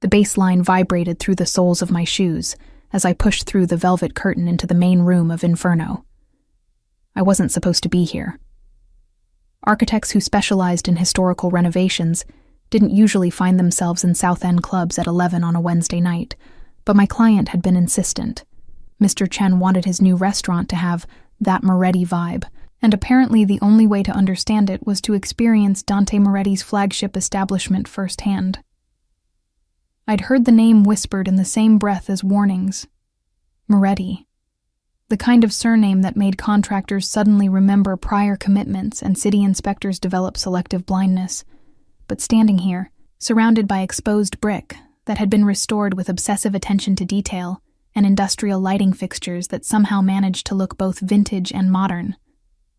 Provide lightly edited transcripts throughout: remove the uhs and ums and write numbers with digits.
The bass line vibrated through the soles of my shoes as I pushed through the velvet curtain into the main room of Inferno. I wasn't supposed to be here. Architects who specialized in historical renovations didn't usually find themselves in South End clubs at 11 on a Wednesday night, but my client had been insistent. Mr. Chen wanted his new restaurant to have that Moretti vibe, and apparently the only way to understand it was to experience Dante Moretti's flagship establishment firsthand. I'd heard the name whispered in the same breath as warnings. Moretti. The kind of surname that made contractors suddenly remember prior commitments and city inspectors develop selective blindness. But standing here, surrounded by exposed brick that had been restored with obsessive attention to detail and industrial lighting fixtures that somehow managed to look both vintage and modern,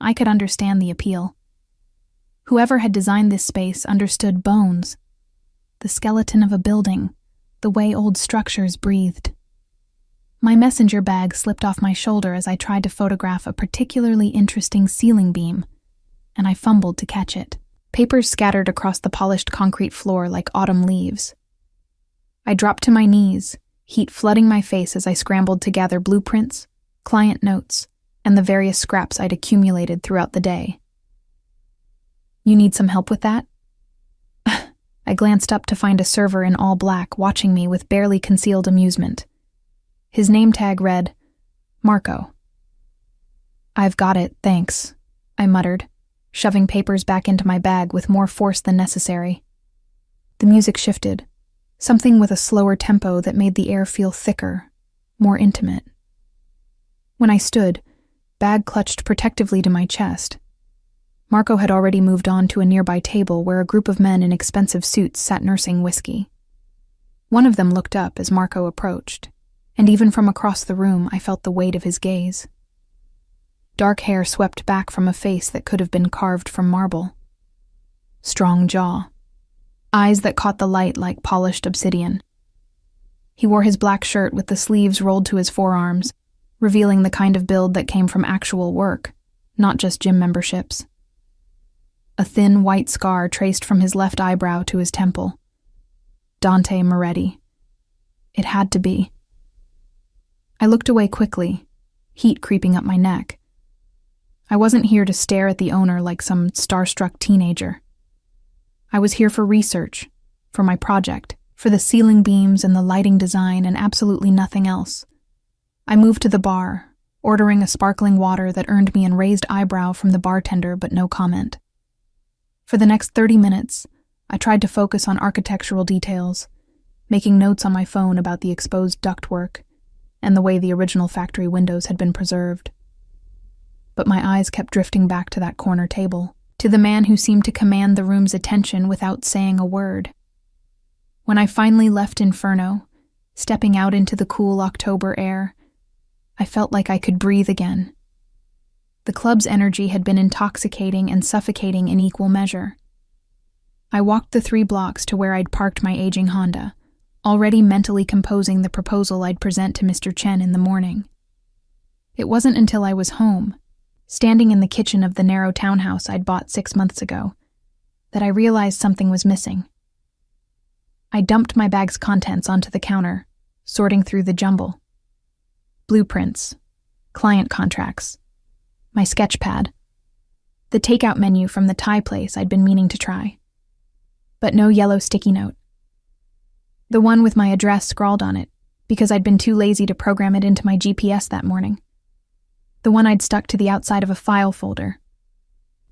I could understand the appeal. Whoever had designed this space understood bones, the skeleton of a building, the way old structures breathed. My messenger bag slipped off my shoulder as I tried to photograph a particularly interesting ceiling beam, and I fumbled to catch it. Papers scattered across the polished concrete floor like autumn leaves. I dropped to my knees, heat flooding my face as I scrambled to gather blueprints, client notes, and the various scraps I'd accumulated throughout the day. "You need some help with that?" I glanced up to find a server in all black watching me with barely concealed amusement. His name tag read, Marco. "I've got it, thanks," I muttered, shoving papers back into my bag with more force than necessary. The music shifted, something with a slower tempo that made the air feel thicker, more intimate. When I stood, bag clutched protectively to my chest. Marco had already moved on to a nearby table where a group of men in expensive suits sat nursing whiskey. One of them looked up as Marco approached, and even from across the room I felt the weight of his gaze. Dark hair swept back from a face that could have been carved from marble. Strong jaw. Eyes that caught the light like polished obsidian. He wore his black shirt with the sleeves rolled to his forearms, revealing the kind of build that came from actual work, not just gym memberships. A thin white scar traced from his left eyebrow to his temple. Dante Moretti. It had to be. I looked away quickly, heat creeping up my neck. I wasn't here to stare at the owner like some starstruck teenager. I was here for research, for my project, for the ceiling beams and the lighting design and absolutely nothing else. I moved to the bar, ordering a sparkling water that earned me an raised eyebrow from the bartender but no comment. For the next 30 minutes, I tried to focus on architectural details, making notes on my phone about the exposed ductwork and the way the original factory windows had been preserved. But my eyes kept drifting back to that corner table, to the man who seemed to command the room's attention without saying a word. When I finally left Inferno, stepping out into the cool October air, I felt like I could breathe again. The club's energy had been intoxicating and suffocating in equal measure. I walked the 3 blocks to where I'd parked my aging Honda, already mentally composing the proposal I'd present to Mr. Chen in the morning. It wasn't until I was home, standing in the kitchen of the narrow townhouse I'd bought 6 months ago, that I realized something was missing. I dumped my bag's contents onto the counter, sorting through the jumble. Blueprints, client contracts, my sketch pad, the takeout menu from the Thai place I'd been meaning to try. But no yellow sticky note. The one with my address scrawled on it, because I'd been too lazy to program it into my GPS that morning. The one I'd stuck to the outside of a file folder.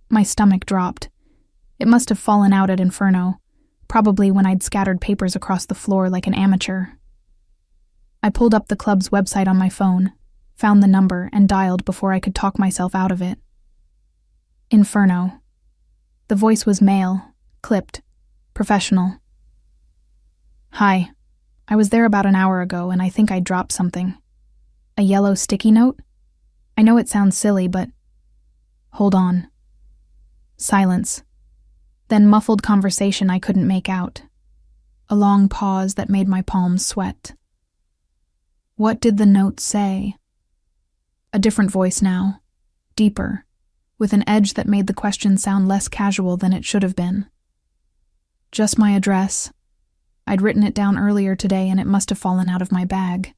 My stomach dropped. It must have fallen out at Inferno, probably when I'd scattered papers across the floor like an amateur. I pulled up the club's website on my phone, found the number, and dialed before I could talk myself out of it. Inferno. The voice was male, clipped, professional. "Hi. I was there about an hour ago, and I think I dropped something. A yellow sticky note? I know it sounds silly, but..." "Hold on." Silence. Then muffled conversation I couldn't make out. A long pause that made my palms sweat. What did the note say? A different voice now, deeper, with an edge that made the question sound less casual than it should have been. "Just my address. I'd written it down earlier today and it must have fallen out of my bag.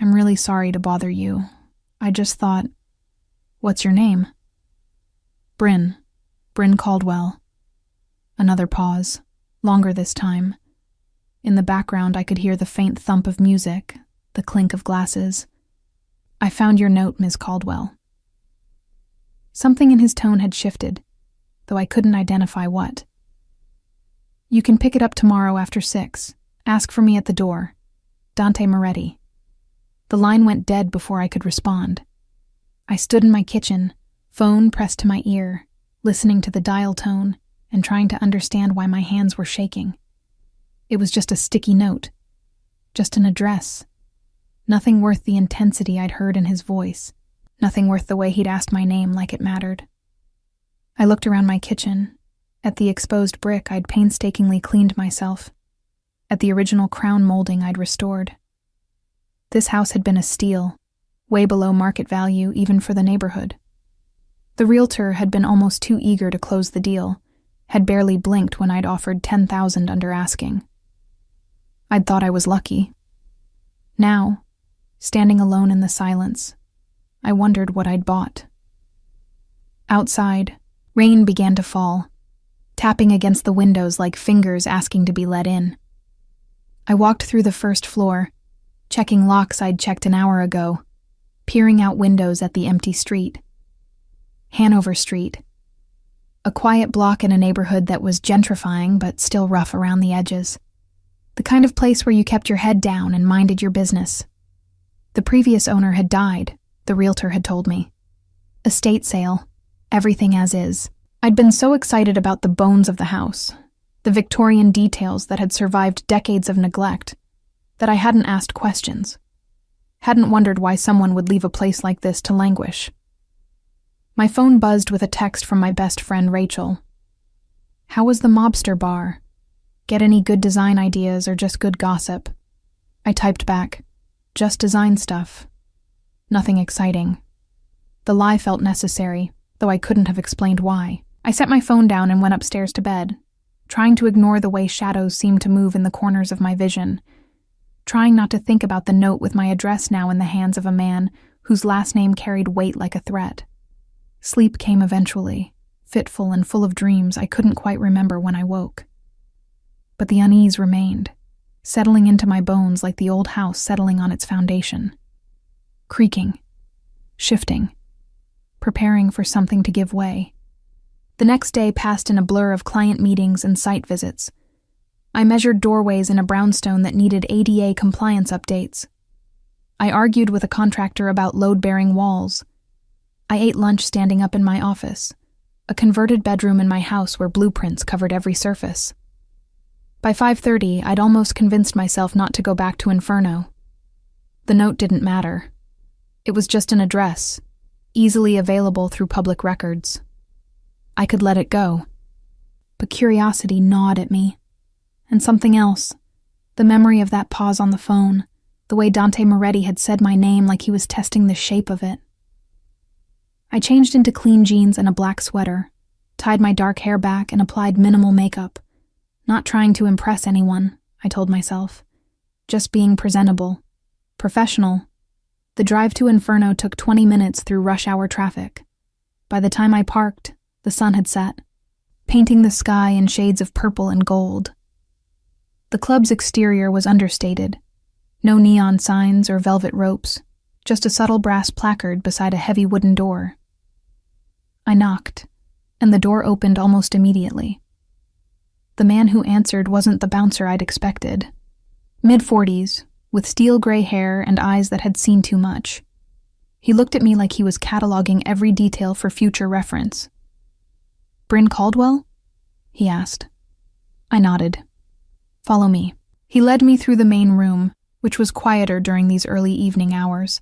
I'm really sorry to bother you. I just thought, what's your name? Bryn Caldwell. Another pause, longer this time. In the background, I could hear the faint thump of music, the clink of glasses. I found your note, Ms. Caldwell. Something in his tone had shifted, though I couldn't identify what. You can pick it up tomorrow after 6. Ask for me at the door. Dante Moretti. The line went dead before I could respond. I stood in my kitchen, phone pressed to my ear, listening to the dial tone and trying to understand why my hands were shaking. It was just a sticky note, just an address. Nothing worth the intensity I'd heard in his voice, nothing worth the way he'd asked my name like it mattered. I looked around my kitchen, at the exposed brick I'd painstakingly cleaned myself, at the original crown molding I'd restored. This house had been a steal, way below market value even for the neighborhood. The realtor had been almost too eager to close the deal, had barely blinked when I'd offered $10,000 under asking. I'd thought I was lucky. Now, standing alone in the silence, I wondered what I'd bought. Outside, rain began to fall, tapping against the windows like fingers asking to be let in. I walked through the first floor, checking locks I'd checked an hour ago, peering out windows at the empty street. Hanover Street. A quiet block in a neighborhood that was gentrifying but still rough around the edges. The kind of place where you kept your head down and minded your business. The previous owner had died, the realtor had told me. Estate sale, everything as is. I'd been so excited about the bones of the house, the Victorian details that had survived decades of neglect, that I hadn't asked questions. Hadn't wondered why someone would leave a place like this to languish. My phone buzzed with a text from my best friend Rachel. How was the mobster bar? Get any good design ideas or just good gossip? I typed back, just design stuff. Nothing exciting. The lie felt necessary, though I couldn't have explained why. I set my phone down and went upstairs to bed, trying to ignore the way shadows seemed to move in the corners of my vision, trying not to think about the note with my address now in the hands of a man whose last name carried weight like a threat. Sleep came eventually, fitful and full of dreams I couldn't quite remember when I woke. But the unease remained, settling into my bones like the old house settling on its foundation. Creaking, shifting, preparing for something to give way. The next day passed in a blur of client meetings and site visits. I measured doorways in a brownstone that needed ADA compliance updates. I argued with a contractor about load-bearing walls. I ate lunch standing up in my office, a converted bedroom in my house where blueprints covered every surface. By 5:30, I'd almost convinced myself not to go back to Inferno. The note didn't matter. It was just an address, easily available through public records. I could let it go. But curiosity gnawed at me. And something else, the memory of that pause on the phone, the way Dante Moretti had said my name like he was testing the shape of it. I changed into clean jeans and a black sweater, tied my dark hair back and applied minimal makeup. Not trying to impress anyone, I told myself. Just being presentable. Professional. The drive to Inferno took 20 minutes through rush hour traffic. By the time I parked, the sun had set, painting the sky in shades of purple and gold. The club's exterior was understated. No neon signs or velvet ropes, just a subtle brass placard beside a heavy wooden door. I knocked, and the door opened almost immediately. The man who answered wasn't the bouncer I'd expected. Mid-40s, with steel gray hair and eyes that had seen too much. He looked at me like he was cataloging every detail for future reference. "Bryn Caldwell?" he asked. I nodded. "Follow me." He led me through the main room, which was quieter during these early evening hours,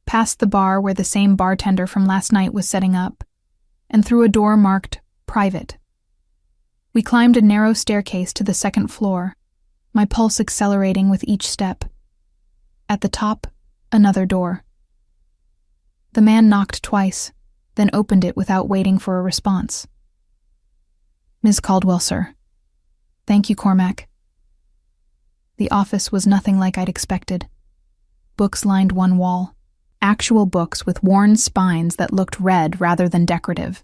past the bar where the same bartender from last night was setting up, and through a door marked "Private." We climbed a narrow staircase to the second floor, my pulse accelerating with each step. At the top, another door. The man knocked twice, then opened it without waiting for a response. "Ms. Caldwell, sir." "Thank you, Cormac." The office was nothing like I'd expected. Books lined one wall, actual books with worn spines that looked red rather than decorative.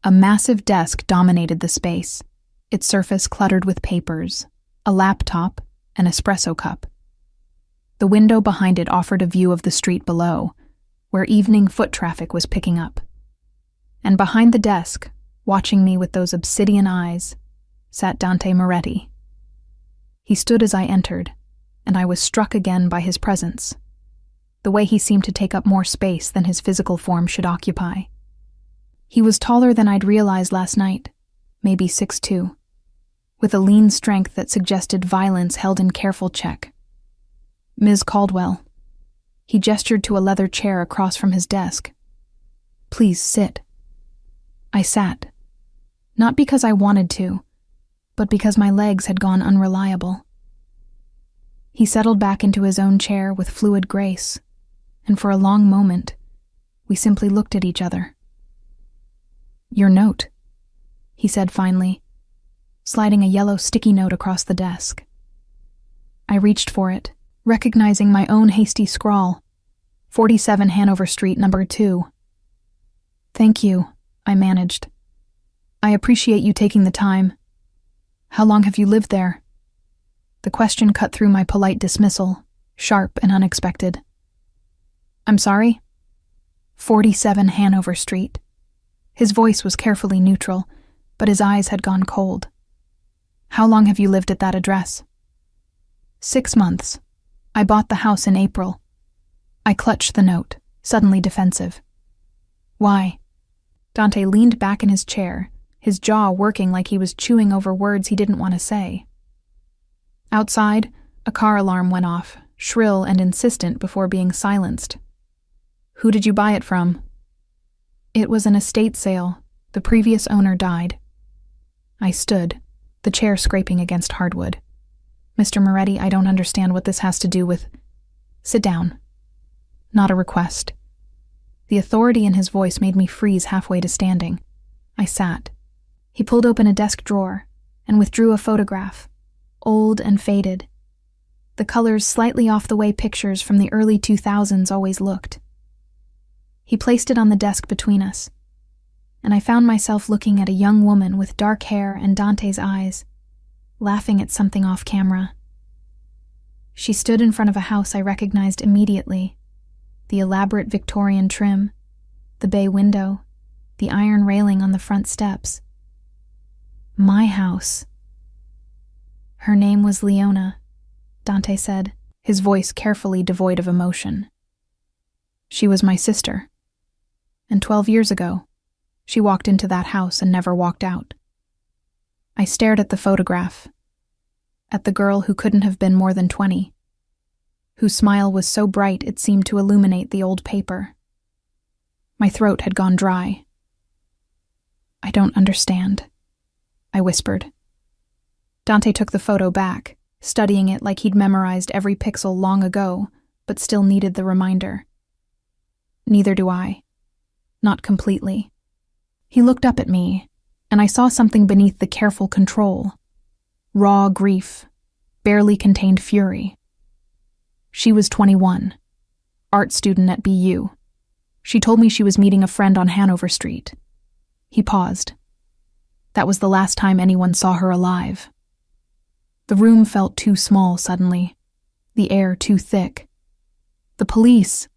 A massive desk dominated the space, its surface cluttered with papers, a laptop, an espresso cup. The window behind it offered a view of the street below, where evening foot traffic was picking up. And behind the desk, watching me with those obsidian eyes, sat Dante Moretti. He stood as I entered, and I was struck again by his presence, the way he seemed to take up more space than his physical form should occupy. He was taller than I'd realized last night, maybe 6'2", with a lean strength that suggested violence held in careful check. "Ms. Caldwell." He gestured to a leather chair across from his desk. "Please sit." I sat, not because I wanted to, but because my legs had gone unreliable. He settled back into his own chair with fluid grace, and for a long moment, we simply looked at each other. "Your note," he said finally, sliding a yellow sticky note across the desk. I reached for it, recognizing my own hasty scrawl, 47 Hanover Street, number 2. "Thank you," I managed. "I appreciate you taking the time. How long have you lived there?" The question cut through my polite dismissal, sharp and unexpected. "I'm sorry?" 47 Hanover Street. His voice was carefully neutral, but his eyes had gone cold. "How long have you lived at that address?" 6 months. I bought the house in April." I clutched the note, suddenly defensive. "Why?" Dante leaned back in his chair, his jaw working like he was chewing over words he didn't want to say. Outside, a car alarm went off, shrill and insistent before being silenced. "Who did you buy it from?" "It was an estate sale. The previous owner died." I stood, the chair scraping against hardwood. "Mr. Moretti, I don't understand what this has to do with—" "Sit down." Not a request. The authority in his voice made me freeze halfway to standing. I sat. He pulled open a desk drawer and withdrew a photograph, old and faded. The colors slightly off the way pictures from the early 2000s always looked. He placed it on the desk between us, and I found myself looking at a young woman with dark hair and Dante's eyes, laughing at something off camera. She stood in front of a house I recognized immediately, the elaborate Victorian trim, the bay window, the iron railing on the front steps. My house. "Her name was Leona," Dante said, his voice carefully devoid of emotion. "She was my sister. And 12 years ago, she walked into that house and never walked out." I stared at the photograph, at the girl who couldn't have been more than 20, whose smile was so bright it seemed to illuminate the old paper. My throat had gone dry. "I don't understand," I whispered. Dante took the photo back, studying it like he'd memorized every pixel long ago, but still needed the reminder. "Neither do I. Not completely." He looked up at me, and I saw something beneath the careful control. Raw grief, barely contained fury. She was 21, art student at BU. She told me she was meeting a friend on Hanover Street. He paused. That was the last time anyone saw her alive. The room felt too small suddenly, the air too thick. The police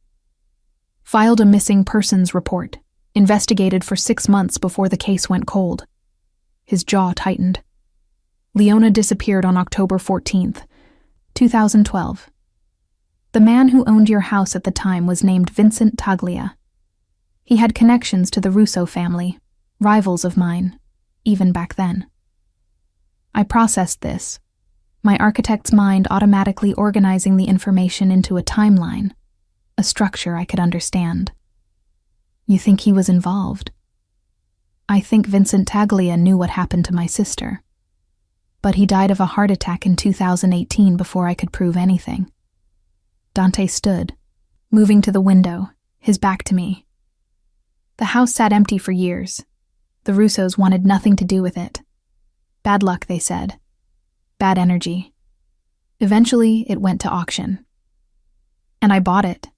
filed a missing persons report, investigated for 6 months before the case went cold. His jaw tightened. Leona disappeared on October 14th, 2012. The man who owned your house at the time was named Vincent Taglia. He had connections to the Russo family, rivals of mine, even back then. I processed this, my architect's mind automatically organizing the information into a timeline, a structure I could understand. "You think he was involved?" "I think Vincent Taglia knew what happened to my sister. But he died of a heart attack in 2018 before I could prove anything." Dante stood, moving to the window, his back to me. "The house sat empty for years. The Russos wanted nothing to do with it. Bad luck, they said. Bad energy. Eventually, it went to auction. And I bought it.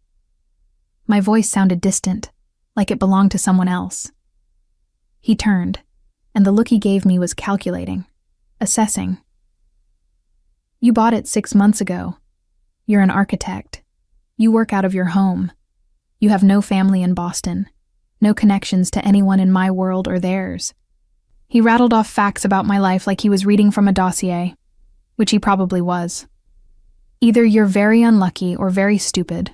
My voice sounded distant, like it belonged to someone else. He turned, and the look he gave me was calculating, assessing. You bought it 6 months ago. You're an architect. You work out of your home. You have no family in Boston, no connections to anyone in my world or theirs. He rattled off facts about my life like he was reading from a dossier, which he probably was. Either you're very unlucky or very stupid,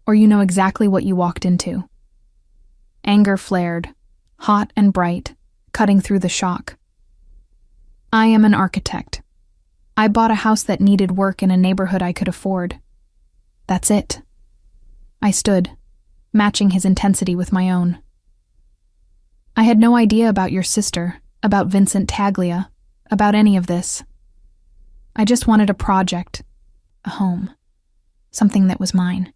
or you know exactly what you walked into. Anger flared, hot and bright, cutting through the shock. I am an architect. I bought a house that needed work in a neighborhood I could afford. That's it. I stood, matching his intensity with my own. I had no idea about your sister, about Vincent Taglia, about any of this. I just wanted a project, a home, something that was mine.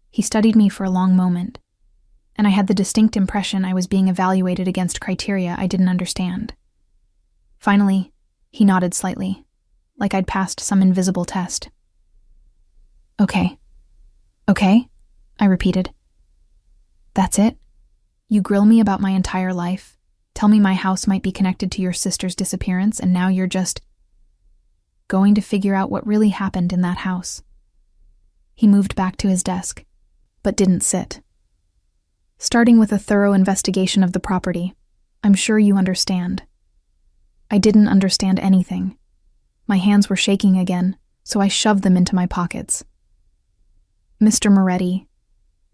He studied me for a long moment, and I had the distinct impression I was being evaluated against criteria I didn't understand. Finally, he nodded slightly, like I'd passed some invisible test. Okay, I repeated. That's it? You grill me about my entire life, tell me my house might be connected to your sister's disappearance, and now you're just going to figure out what really happened in that house. He moved back to his desk, but didn't sit. Starting with a thorough investigation of the property, I'm sure you understand. I didn't understand anything. My hands were shaking again, so I shoved them into my pockets. Mr. Moretti,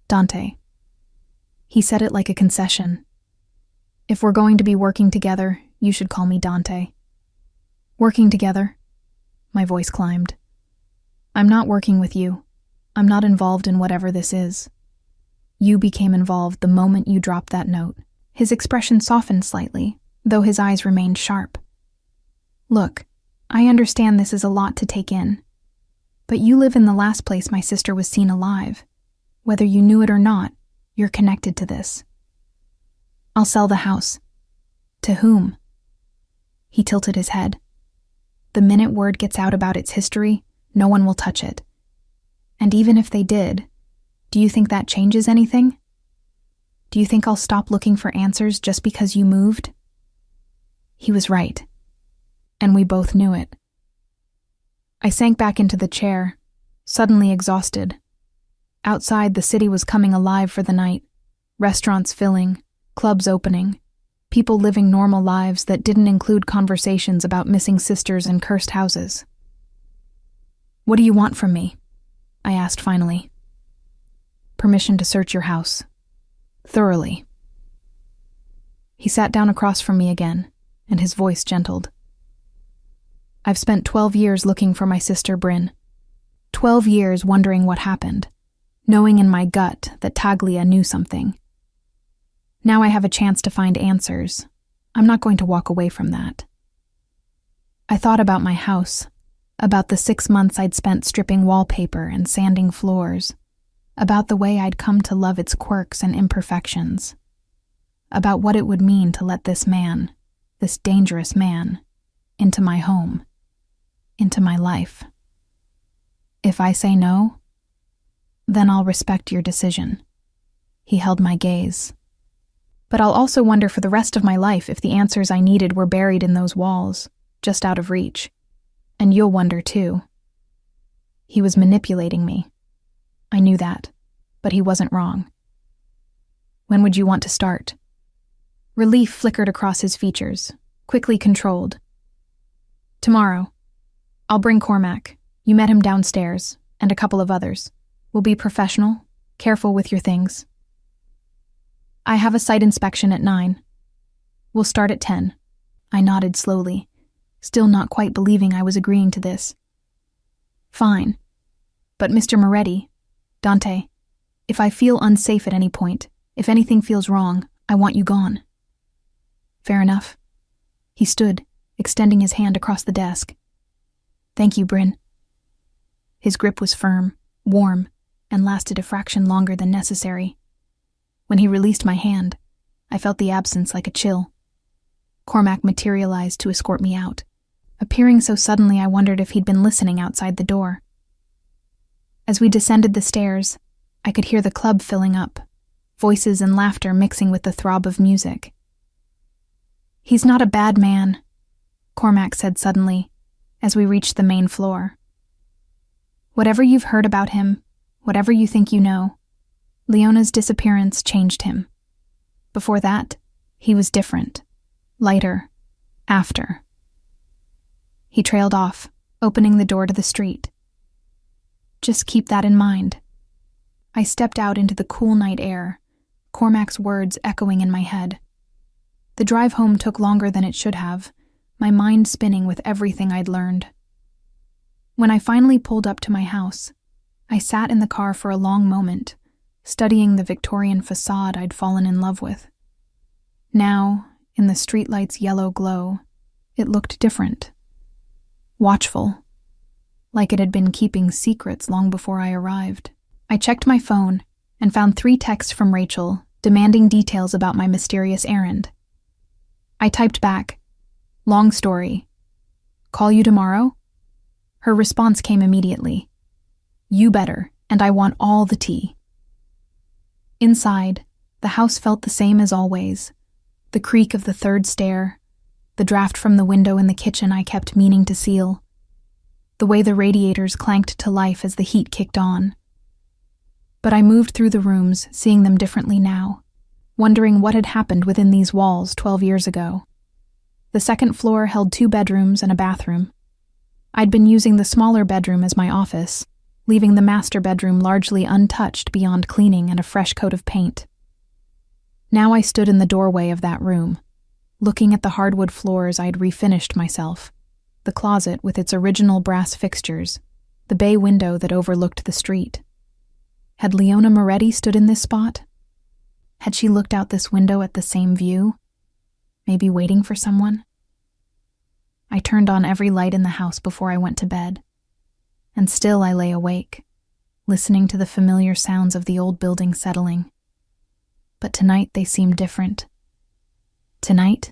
Dante. He said it like a concession. If we're going to be working together, you should call me Dante. Working together? My voice climbed. I'm not working with you. I'm not involved in whatever this is. You became involved the moment you dropped that note. His expression softened slightly, though his eyes remained sharp. Look, I understand this is a lot to take in, but you live in the last place my sister was seen alive. Whether you knew it or not, you're connected to this. I'll sell the house. To whom? He tilted his head. The minute word gets out about its history, no one will touch it. And even if they did, do you think that changes anything? Do you think I'll stop looking for answers just because you moved? He was right, and we both knew it. I sank back into the chair, suddenly exhausted. Outside, the city was coming alive for the night, restaurants filling, clubs opening, people living normal lives that didn't include conversations about missing sisters and cursed houses. What do you want from me? I asked finally. Permission to search your house. Thoroughly. He sat down across from me again, and his voice gentled. I've spent 12 years looking for my sister Bryn. 12 years wondering what happened, knowing in my gut that Taglia knew something. Now I have a chance to find answers. I'm not going to walk away from that. I thought about my house, about the 6 months I'd spent stripping wallpaper and sanding floors, about the way I'd come to love its quirks and imperfections, about what it would mean to let this man, this dangerous man, into my home, into my life. If I say no, then I'll respect your decision. He held my gaze. But I'll also wonder for the rest of my life if the answers I needed were buried in those walls, just out of reach. And you'll wonder too. He was manipulating me. I knew that, but he wasn't wrong. When would you want to start? Relief flickered across his features, quickly controlled. Tomorrow. I'll bring Cormac. You met him downstairs, and a couple of others. We'll be professional, careful with your things. I have a site inspection at 9. We'll start at 10. I nodded slowly, still not quite believing I was agreeing to this. Fine. But Mr. Moretti, Dante, if I feel unsafe at any point, if anything feels wrong, I want you gone. Fair enough. He stood, extending his hand across the desk. Thank you, Bryn. His grip was firm, warm, and lasted a fraction longer than necessary. When he released my hand, I felt the absence like a chill. Cormac materialized to escort me out, Appearing so suddenly, I wondered if he'd been listening outside the door. As we descended the stairs, I could hear the club filling up, voices and laughter mixing with the throb of music. "He's not a bad man," Cormac said suddenly, as we reached the main floor. "Whatever you've heard about him, whatever you think you know, Leona's disappearance changed him. Before that, he was different, lighter, after." He trailed off, opening the door to the street. "Just keep that in mind." I stepped out into the cool night air, Cormac's words echoing in my head. The drive home took longer than it should have, my mind spinning with everything I'd learned. When I finally pulled up to my house, I sat in the car for a long moment, studying the Victorian facade I'd fallen in love with. Now, in the streetlight's yellow glow, it looked different. Watchful, like it had been keeping secrets long before I arrived. I checked my phone and found 3 texts from Rachel demanding details about my mysterious errand. I typed back, "Long story. Call you tomorrow?" Her response came immediately. "You better, and I want all the tea." Inside, the house felt the same as always. The creak of the 3rd stair, the draft from the window in the kitchen I kept meaning to seal, the way the radiators clanked to life as the heat kicked on. But I moved through the rooms, seeing them differently now, wondering what had happened within these walls 12 years ago. The 2nd floor held 2 bedrooms and a bathroom. I'd been using the smaller bedroom as my office, leaving the master bedroom largely untouched beyond cleaning and a fresh coat of paint. Now I stood in the doorway of that room, looking at the hardwood floors I'd refinished myself, the closet with its original brass fixtures, the bay window that overlooked the street. Had Leona Moretti stood in this spot? Had she looked out this window at the same view? Maybe waiting for someone? I turned on every light in the house before I went to bed, and still I lay awake, listening to the familiar sounds of the old building settling. But tonight they seemed different. Tonight,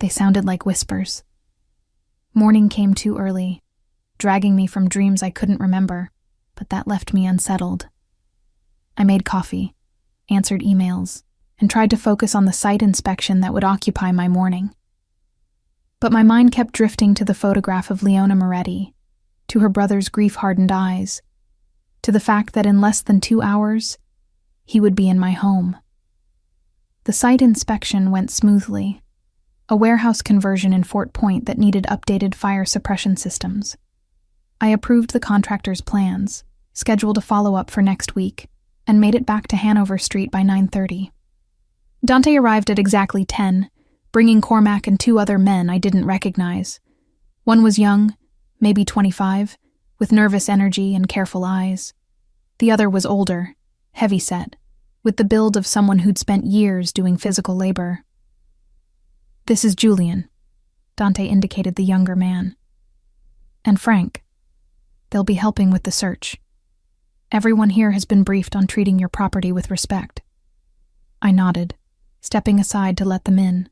they sounded like whispers. Morning came too early, dragging me from dreams I couldn't remember, but that left me unsettled. I made coffee, answered emails, and tried to focus on the site inspection that would occupy my morning. But my mind kept drifting to the photograph of Leona Moretti, to her brother's grief-hardened eyes, to the fact that in less than 2 hours, he would be in my home. The site inspection went smoothly, a warehouse conversion in Fort Point that needed updated fire suppression systems. I approved the contractor's plans, scheduled a follow-up for next week, and made it back to Hanover Street by 9:30. Dante arrived at exactly 10, bringing Cormac and 2 other men I didn't recognize. One was young, maybe 25, with nervous energy and careful eyes. The other was older, heavy-set, with the build of someone who'd spent years doing physical labor. "This is Julian," Dante indicated the younger man. "And Frank. They'll be helping with the search. Everyone here has been briefed on treating your property with respect." I nodded, stepping aside to let them in.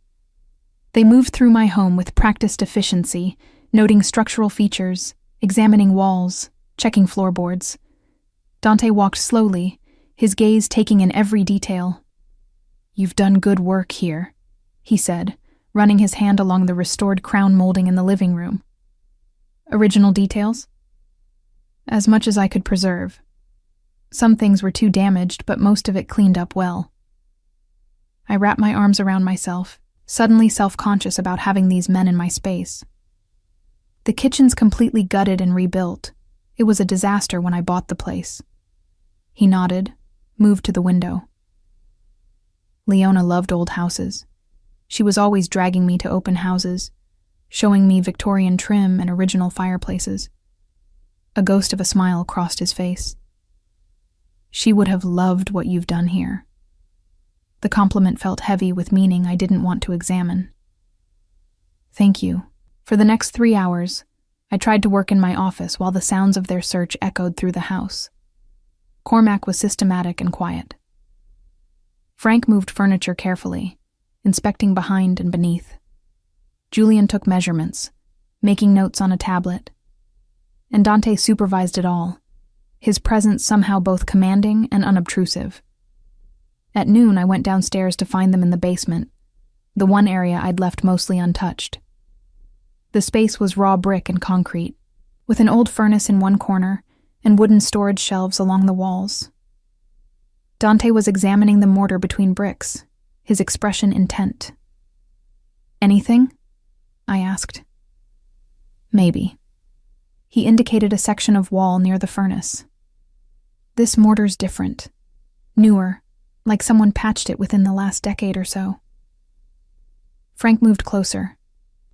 They moved through my home with practiced efficiency, noting structural features, examining walls, checking floorboards. Dante walked slowly, his gaze taking in every detail. "You've done good work here," he said, running his hand along the restored crown molding in the living room. "Original details?" "As much as I could preserve. Some things were too damaged, but most of it cleaned up well." I wrapped my arms around myself, suddenly self-conscious about having these men in my space. "The kitchen's completely gutted and rebuilt. It was a disaster when I bought the place." He nodded, moved to the window. Leona loved old houses. She was always dragging me to open houses, showing me Victorian trim and original fireplaces. A ghost of a smile crossed his face. "She would have loved what you've done here." The compliment felt heavy with meaning I didn't want to examine. "Thank you." For the next 3 hours, I tried to work in my office while the sounds of their search echoed through the house. Cormac was systematic and quiet. Frank moved furniture carefully, inspecting behind and beneath. Julian took measurements, making notes on a tablet. And Dante supervised it all, his presence somehow both commanding and unobtrusive. At noon, I went downstairs to find them in the basement, the one area I'd left mostly untouched. The space was raw brick and concrete, with an old furnace in one corner and wooden storage shelves along the walls. Dante was examining the mortar between bricks, his expression intent. "Anything?" I asked. "Maybe." He indicated a section of wall near the furnace. "This mortar's different. Newer, like someone patched it within the last decade or so." Frank moved closer,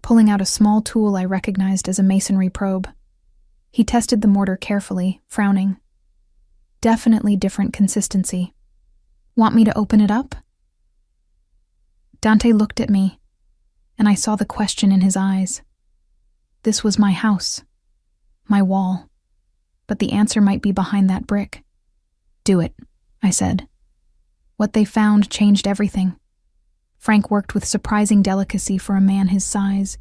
pulling out a small tool I recognized as a masonry probe. He tested the mortar carefully, frowning. "Definitely different consistency. Want me to open it up?" Dante looked at me, and I saw the question in his eyes. This was my house, my wall, but the answer might be behind that brick. "Do it," I said. What they found changed everything. Frank worked with surprising delicacy for a man his size,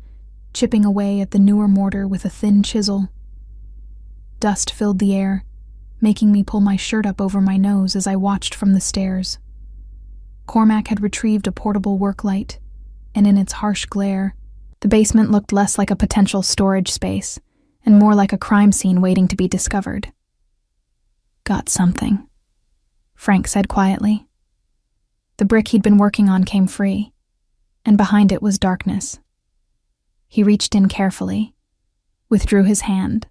chipping away at the newer mortar with a thin chisel. Dust filled the air, making me pull my shirt up over my nose as I watched from the stairs. Cormac had retrieved a portable work light, and in its harsh glare, the basement looked less like a potential storage space and more like a crime scene waiting to be discovered. "Got something," Frank said quietly. The brick he'd been working on came free, and behind it was darkness. He reached in carefully, withdrew his hand,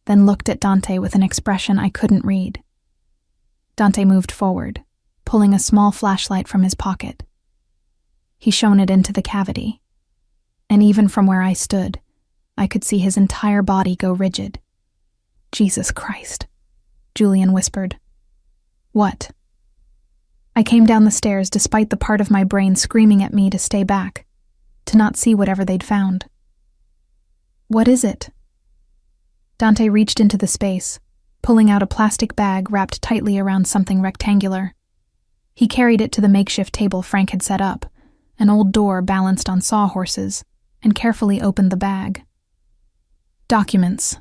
then looked at Dante with an expression I couldn't read. Dante moved forward, pulling a small flashlight from his pocket. He shone it into the cavity, and even from where I stood, I could see his entire body go rigid. "Jesus Christ," Julian whispered. "What?" I came down the stairs despite the part of my brain screaming at me to stay back, to not see whatever they'd found. "What is it?" Dante reached into the space, pulling out a plastic bag wrapped tightly around something rectangular. He carried it to the makeshift table Frank had set up, an old door balanced on sawhorses, and carefully opened the bag. Documents.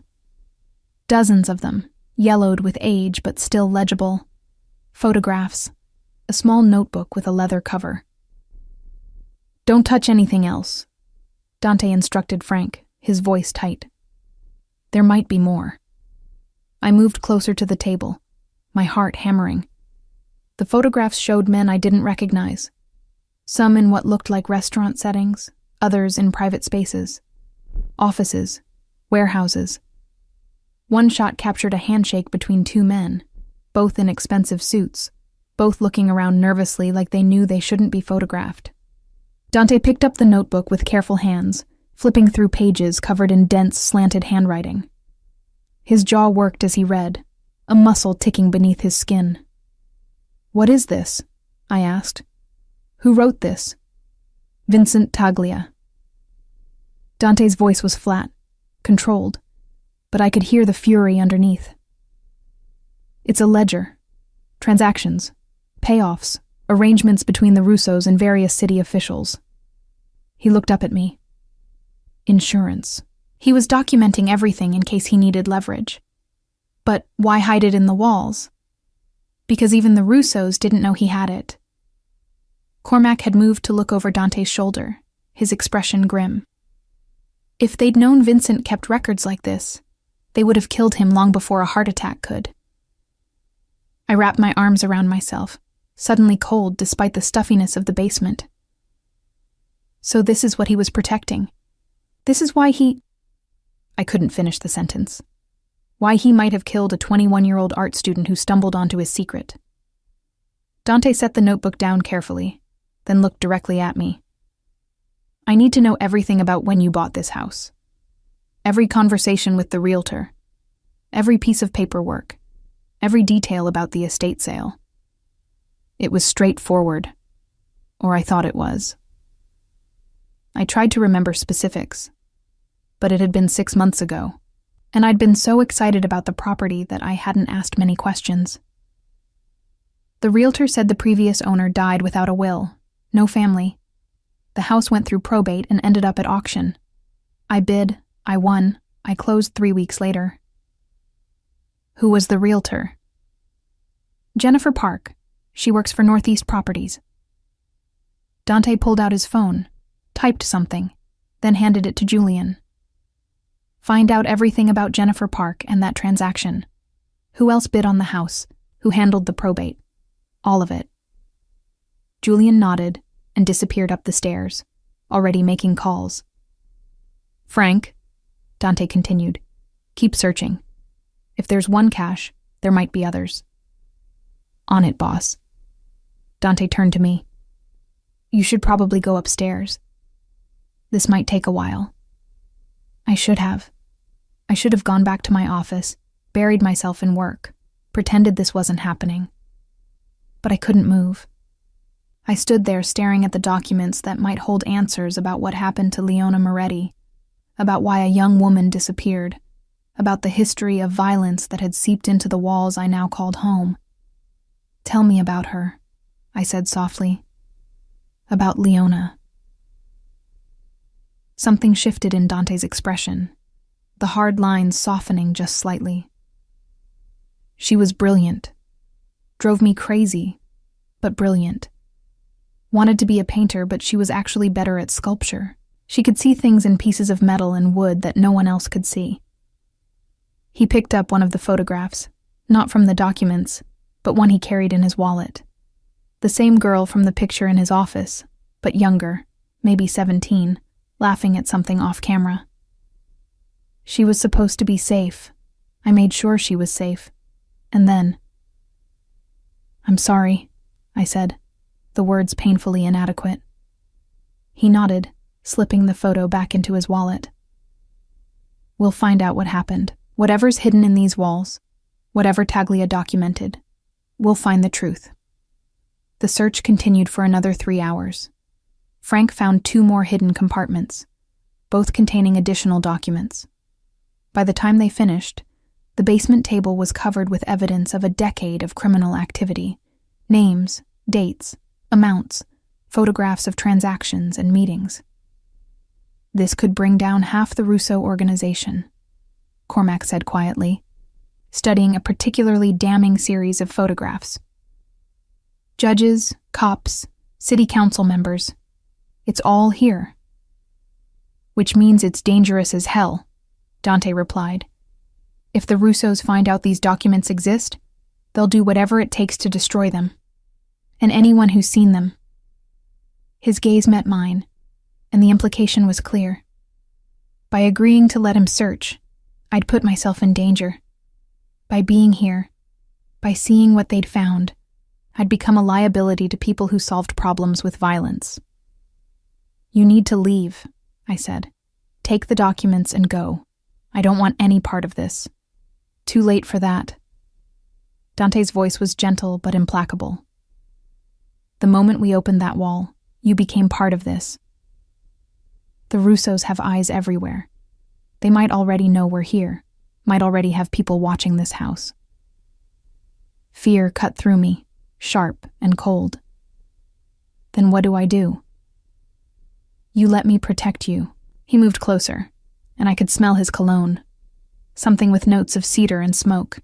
Dozens of them, yellowed with age but still legible. Photographs. A small notebook with a leather cover. "Don't touch anything else," Dante instructed Frank, his voice tight. "There might be more." I moved closer to the table, my heart hammering. The photographs showed men I didn't recognize, some in what looked like restaurant settings, others in private spaces, offices, warehouses. One shot captured a handshake between two men, both in expensive suits, both looking around nervously like they knew they shouldn't be photographed. Dante picked up the notebook with careful hands, flipping through pages covered in dense, slanted handwriting. His jaw worked as he read, a muscle ticking beneath his skin. "What is this?" I asked. "Who wrote this?" "Vincent Taglia." Dante's voice was flat, controlled, but I could hear the fury underneath. "It's a ledger. Transactions. Payoffs, arrangements between the Russos and various city officials." He looked up at me. "Insurance." He was documenting everything in case he needed leverage. But why hide it in the walls? Because even the Russos didn't know he had it. Cormac had moved to look over Dante's shoulder, his expression grim. If they'd known Vincent kept records like this, they would have killed him long before a heart attack could. I wrapped my arms around myself, suddenly cold despite the stuffiness of the basement. So this is what he was protecting. This is why he... I couldn't finish the sentence. Why he might have killed a 21-year-old art student who stumbled onto his secret. Dante set the notebook down carefully, then looked directly at me. "I need to know everything about when you bought this house. Every conversation with the realtor. Every piece of paperwork. Every detail about the estate sale." It was straightforward, or I thought it was. I tried to remember specifics, but it had been 6 months ago, and I'd been so excited about the property that I hadn't asked many questions. The realtor said the previous owner died without a will, no family. The house went through probate and ended up at auction. I bid, I won. I closed 3 weeks later. Who was the realtor? Jennifer Park. She works for Northeast Properties. Dante pulled out his phone, typed something, then handed it to Julian. Find out everything about Jennifer Park and that transaction. Who else bid on the house? Who handled the probate? All of it. Julian nodded and disappeared up the stairs, already making calls. Frank, Dante continued, keep searching. If there's one cache, there might be others. On it, boss. Dante turned to me. You should probably go upstairs. This might take a while. I should have. I should have gone back to my office, buried myself in work, pretended this wasn't happening. But I couldn't move. I stood there staring at the documents that might hold answers about what happened to Leona Moretti, about why a young woman disappeared, about the history of violence that had seeped into the walls I now called home. Tell me about her, I said softly. About Leona. Something shifted in Dante's expression, the hard lines softening just slightly. She was brilliant. Drove me crazy, but brilliant. Wanted to be a painter, but she was actually better at sculpture. She could see things in pieces of metal and wood that no one else could see. He picked up one of the photographs, not from the documents, but one he carried in his wallet. The same girl from the picture in his office, but younger, maybe 17, laughing at something off camera. She was supposed to be safe. I made sure she was safe. And then... I'm sorry, I said, the words painfully inadequate. He nodded, slipping the photo back into his wallet. We'll find out what happened. Whatever's hidden in these walls, whatever Taglia documented, we'll find the truth. The search continued for another 3 hours. Frank found 2 more hidden compartments, both containing additional documents. By the time they finished, the basement table was covered with evidence of a decade of criminal activity. Names, dates, amounts, photographs of transactions and meetings. This could bring down half the Russo organization, Cormac said quietly, studying a particularly damning series of photographs. Judges, cops, city council members. It's all here. Which means it's dangerous as hell, Dante replied. If the Russos find out these documents exist, they'll do whatever it takes to destroy them. And anyone who's seen them. His gaze met mine, and the implication was clear. By agreeing to let him search, I'd put myself in danger. By being here, by seeing what they'd found, I'd become a liability to people who solved problems with violence. You need to leave, I said. Take the documents and go. I don't want any part of this. Too late for that. Dante's voice was gentle but implacable. The moment we opened that wall, you became part of this. The Russos have eyes everywhere. They might already know we're here, might already have people watching this house. Fear cut through me, sharp and cold. Then what do? You let me protect you. He moved closer, and I could smell his cologne, something with notes of cedar and smoke.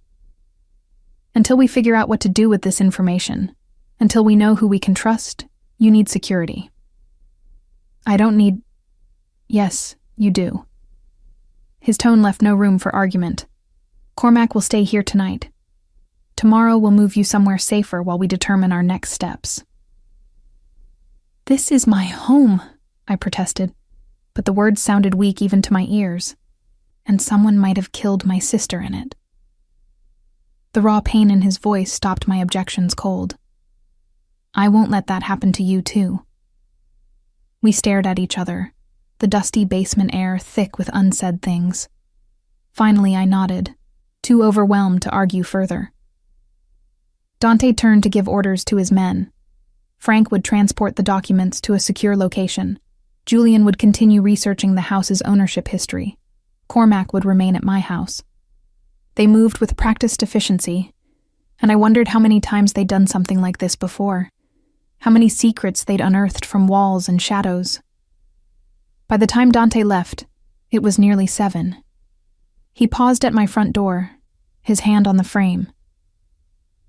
Until we figure out what to do with this information, until we know who we can trust, you need security. I don't need... Yes, you do. His tone left no room for argument. Cormac will stay here tonight. Tomorrow we'll move you somewhere safer while we determine our next steps. This is my home, I protested, but the words sounded weak even to my ears, and someone might have killed my sister in it. The raw pain in his voice stopped my objections cold. I won't let that happen to you, too. We stared at each other, the dusty basement air thick with unsaid things. Finally, I nodded, too overwhelmed to argue further. Dante turned to give orders to his men. Frank would transport the documents to a secure location. Julian would continue researching the house's ownership history. Cormac would remain at my house. They moved with practiced efficiency, and I wondered how many times they'd done something like this before, how many secrets they'd unearthed from walls and shadows. By the time Dante left, It was nearly 7. He paused at my front door, his hand on the frame.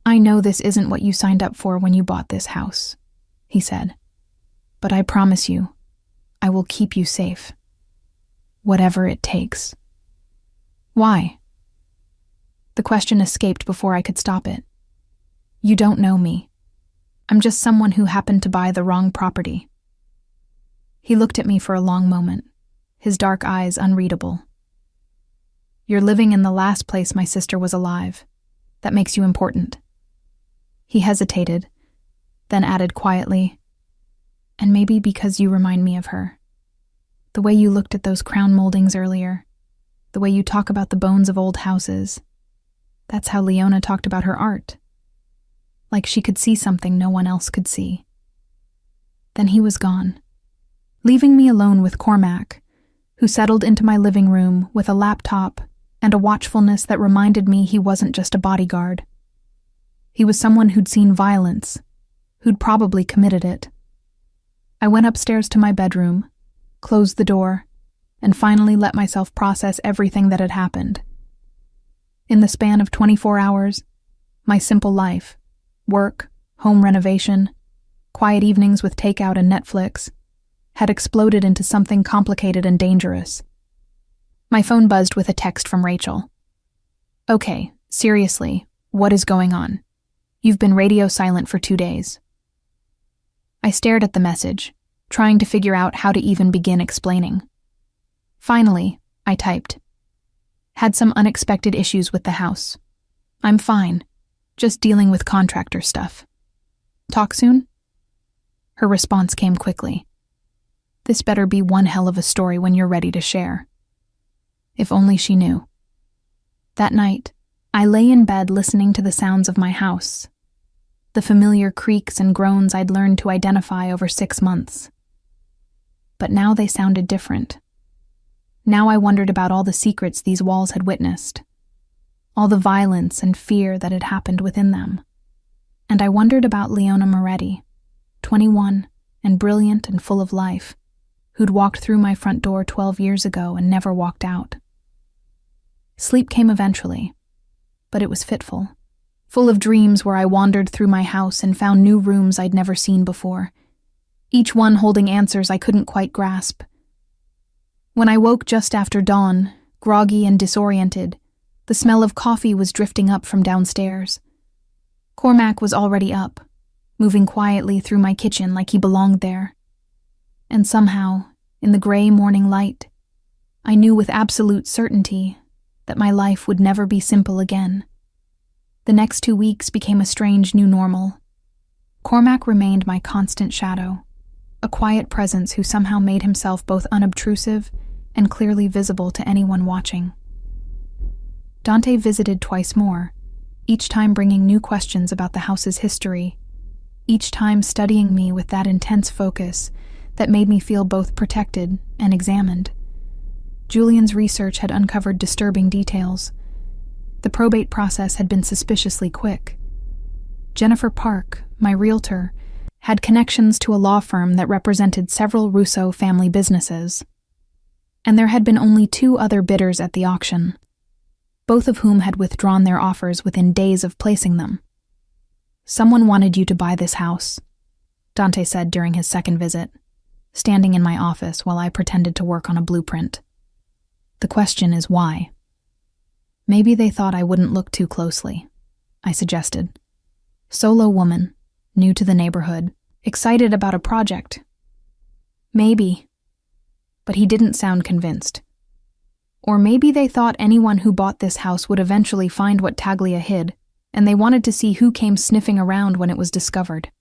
"I know this isn't what you signed up for when you bought this house," he said. "But I promise you, I will keep you safe. Whatever it takes." "Why?" The question escaped before I could stop it. "You don't know me. I'm just someone who happened to buy the wrong property." He looked at me for a long moment, his dark eyes unreadable. "You're living in the last place my sister was alive. That makes you important." He hesitated, then added quietly, "And maybe because you remind me of her. The way you looked at those crown moldings earlier, the way you talk about the bones of old houses. That's how Leona talked about her art. Like she could see something no one else could see." Then he was gone, leaving me alone with Cormac, who settled into my living room with a laptop and a watchfulness that reminded me he wasn't just a bodyguard. He was someone who'd seen violence, who'd probably committed it. I went upstairs to my bedroom, closed the door, and finally let myself process everything that had happened. In the span of 24 hours, my simple life, work, home renovation, quiet evenings with takeout and Netflix, had exploded into something complicated and dangerous. My phone buzzed with a text from Rachel. "Okay, seriously, what is going on? You've been radio silent for 2 days." I stared at the message, trying to figure out how to even begin explaining. Finally, I typed, "Had some unexpected issues with the house. I'm fine, just dealing with contractor stuff. Talk soon?" Her response came quickly. "This better be one hell of a story when you're ready to share." If only she knew. That night, I lay in bed listening to the sounds of my house, the familiar creaks and groans I'd learned to identify over 6 months. But now they sounded different. Now I wondered about all the secrets these walls had witnessed, all the violence and fear that had happened within them. And I wondered about Leona Moretti, 21 and brilliant and full of life, who'd walked through my front door 12 years ago and never walked out. Sleep came eventually, but it was fitful, full of dreams where I wandered through my house and found new rooms I'd never seen before, each one holding answers I couldn't quite grasp. When I woke just after dawn, groggy and disoriented, the smell of coffee was drifting up from downstairs. Cormac was already up, moving quietly through my kitchen like he belonged there. And somehow, in the gray morning light, I knew with absolute certainty that my life would never be simple again. The next 2 weeks became a strange new normal. Cormac remained my constant shadow, a quiet presence who somehow made himself both unobtrusive and clearly visible to anyone watching. Dante visited twice more, each time bringing new questions about the house's history, each time studying me with that intense focus that made me feel both protected and examined. Julian's research had uncovered disturbing details. The probate process had been suspiciously quick. Jennifer Park, my realtor, had connections to a law firm that represented several Russo family businesses. And there had been only 2 other bidders at the auction, both of whom had withdrawn their offers within days of placing them. "Someone wanted you to buy this house," Dante said during his second visit, standing in my office while I pretended to work on a blueprint. "The question is why?" "Maybe they thought I wouldn't look too closely," I suggested. "Solo woman, new to the neighborhood, excited about a project." "Maybe." But he didn't sound convinced. "Or maybe they thought anyone who bought this house would eventually find what Taglia hid, and they wanted to see who came sniffing around when it was discovered."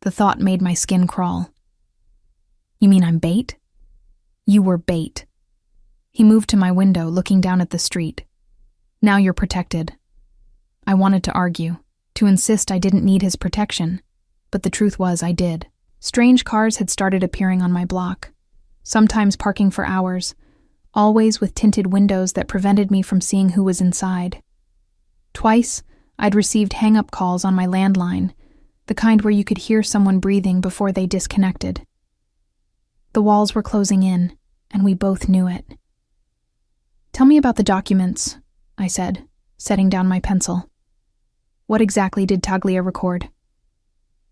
The thought made my skin crawl. "You mean I'm bait?" "You were bait." He moved to my window, looking down at the street. "Now you're protected." I wanted to argue, to insist I didn't need his protection, but the truth was I did. Strange cars had started appearing on my block, sometimes parking for hours, always with tinted windows that prevented me from seeing who was inside. Twice, I'd received hang-up calls on my landline, the kind where you could hear someone breathing before they disconnected. The walls were closing in, and we both knew it. "Tell me about the documents," I said, setting down my pencil. "What exactly did Taglia record?"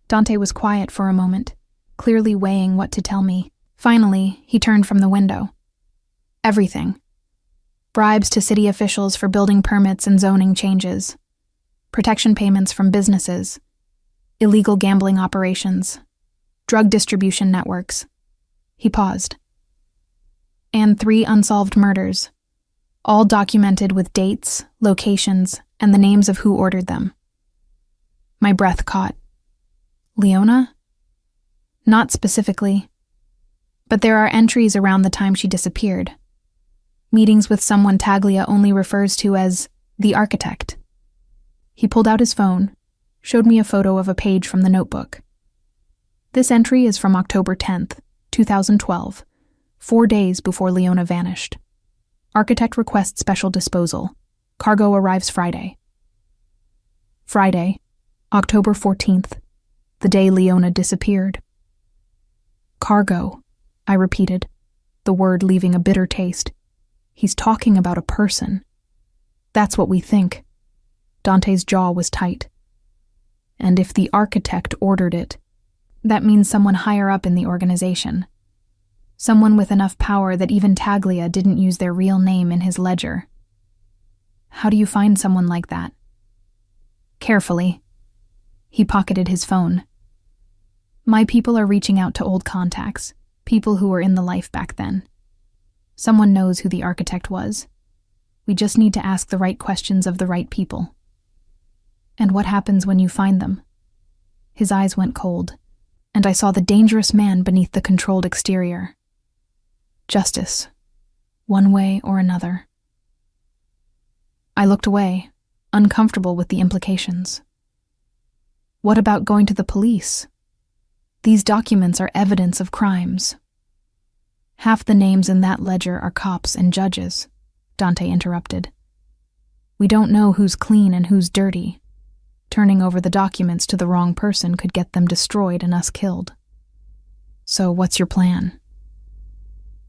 Dante was quiet for a moment, clearly weighing what to tell me. Finally, he turned from the window. "Everything. Bribes to city officials for building permits and zoning changes. Protection payments from businesses. Illegal gambling operations. Drug distribution networks." He paused. "And 3 unsolved murders, all documented with dates, locations, and the names of who ordered them." My breath caught. "Leona?" "Not specifically. But there are entries around the time she disappeared. Meetings with someone Taglia only refers to as the architect." He pulled out his phone, showed me a photo of a page from the notebook. "This entry is from October 10th, 2012, 4 days before Leona vanished. Architect requests special disposal. Cargo arrives Friday." Friday, October 14th, the day Leona disappeared. "Cargo," I repeated, the word leaving a bitter taste. He's talking about a person. "That's what we think." Dante's jaw was tight. "And if the architect ordered it, that means someone higher up in the organization. Someone with enough power that even Taglia didn't use their real name in his ledger. How do you find someone like that?" "Carefully." He pocketed his phone. "My people are reaching out to old contacts, people who were in the life back then. Someone knows who the architect was. We just need to ask the right questions of the right people." "And what happens when you find them?" His eyes went cold, and I saw the dangerous man beneath the controlled exterior. "Justice, one way or another." I looked away, uncomfortable with the implications. "What about going to the police? These documents are evidence of crimes." "Half the names in that ledger are cops and judges," Dante interrupted. "We don't know who's clean and who's dirty. Turning over the documents to the wrong person could get them destroyed and us killed. So what's your plan?"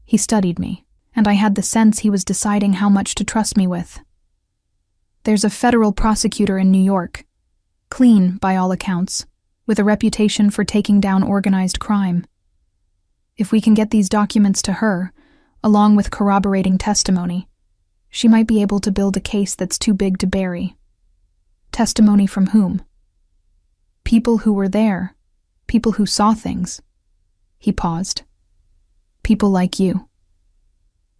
He studied me, and I had the sense he was deciding how much to trust me with. "There's a federal prosecutor in New York, clean by all accounts, with a reputation for taking down organized crime. If we can get these documents to her, along with corroborating testimony, she might be able to build a case that's too big to bury." "Testimony from whom?" "People who were there, people who saw things." He paused. "People like you."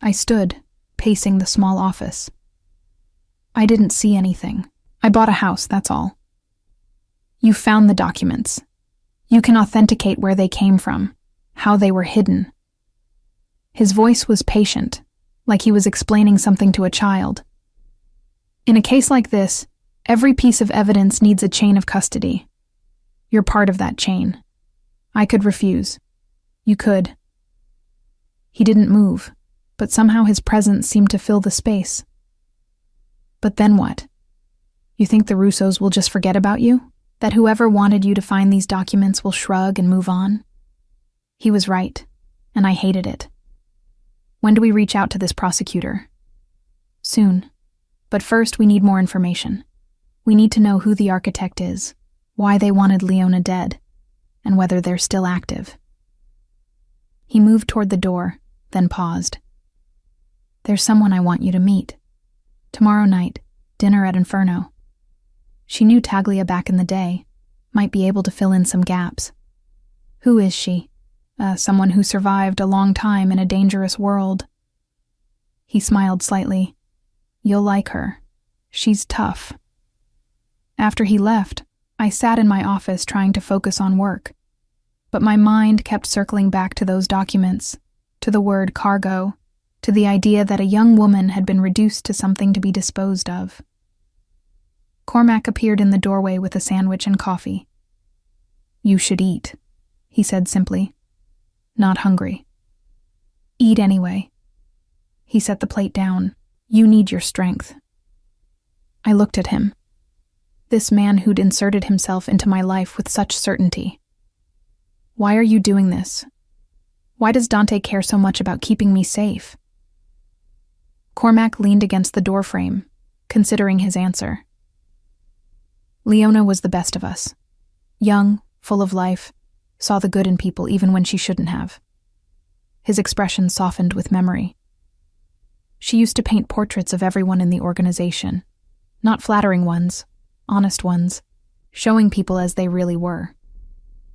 I stood, pacing the small office. "I didn't see anything. I bought a house, that's all." "You found the documents. You can authenticate where they came from, how they were hidden." His voice was patient, like he was explaining something to a child. "In a case like this, every piece of evidence needs a chain of custody. You're part of that chain. I could refuse. You could." He didn't move, but somehow his presence seemed to fill the space. "But then what? You think the Russos will just forget about you? That whoever wanted you to find these documents will shrug and move on?" He was right, and I hated it. "When do we reach out to this prosecutor?" "Soon. But first we need more information. We need to know who the architect is, why they wanted Leona dead, and whether they're still active." He moved toward the door, then paused. "There's someone I want you to meet. Tomorrow night, dinner at Inferno. She knew Taglia back in the day, might be able to fill in some gaps." "Who is she?" Someone who survived a long time in a dangerous world." He smiled slightly. "You'll like her. She's tough." After he left, I sat in my office trying to focus on work, but my mind kept circling back to those documents, to the word cargo, to the idea that a young woman had been reduced to something to be disposed of. Cormac appeared in the doorway with a sandwich and coffee. "You should eat," he said simply. "Not hungry." "Eat anyway." He set the plate down. "You need your strength." I looked at him. This man who'd inserted himself into my life with such certainty. "Why are you doing this? Why does Dante care so much about keeping me safe? Cormac leaned against the doorframe, considering his answer. Leona was the best of us. Young, full of life, saw the good in people even when she shouldn't have. His expression softened with memory. She used to paint portraits of everyone in the organization, not flattering ones, honest ones, showing people as they really were.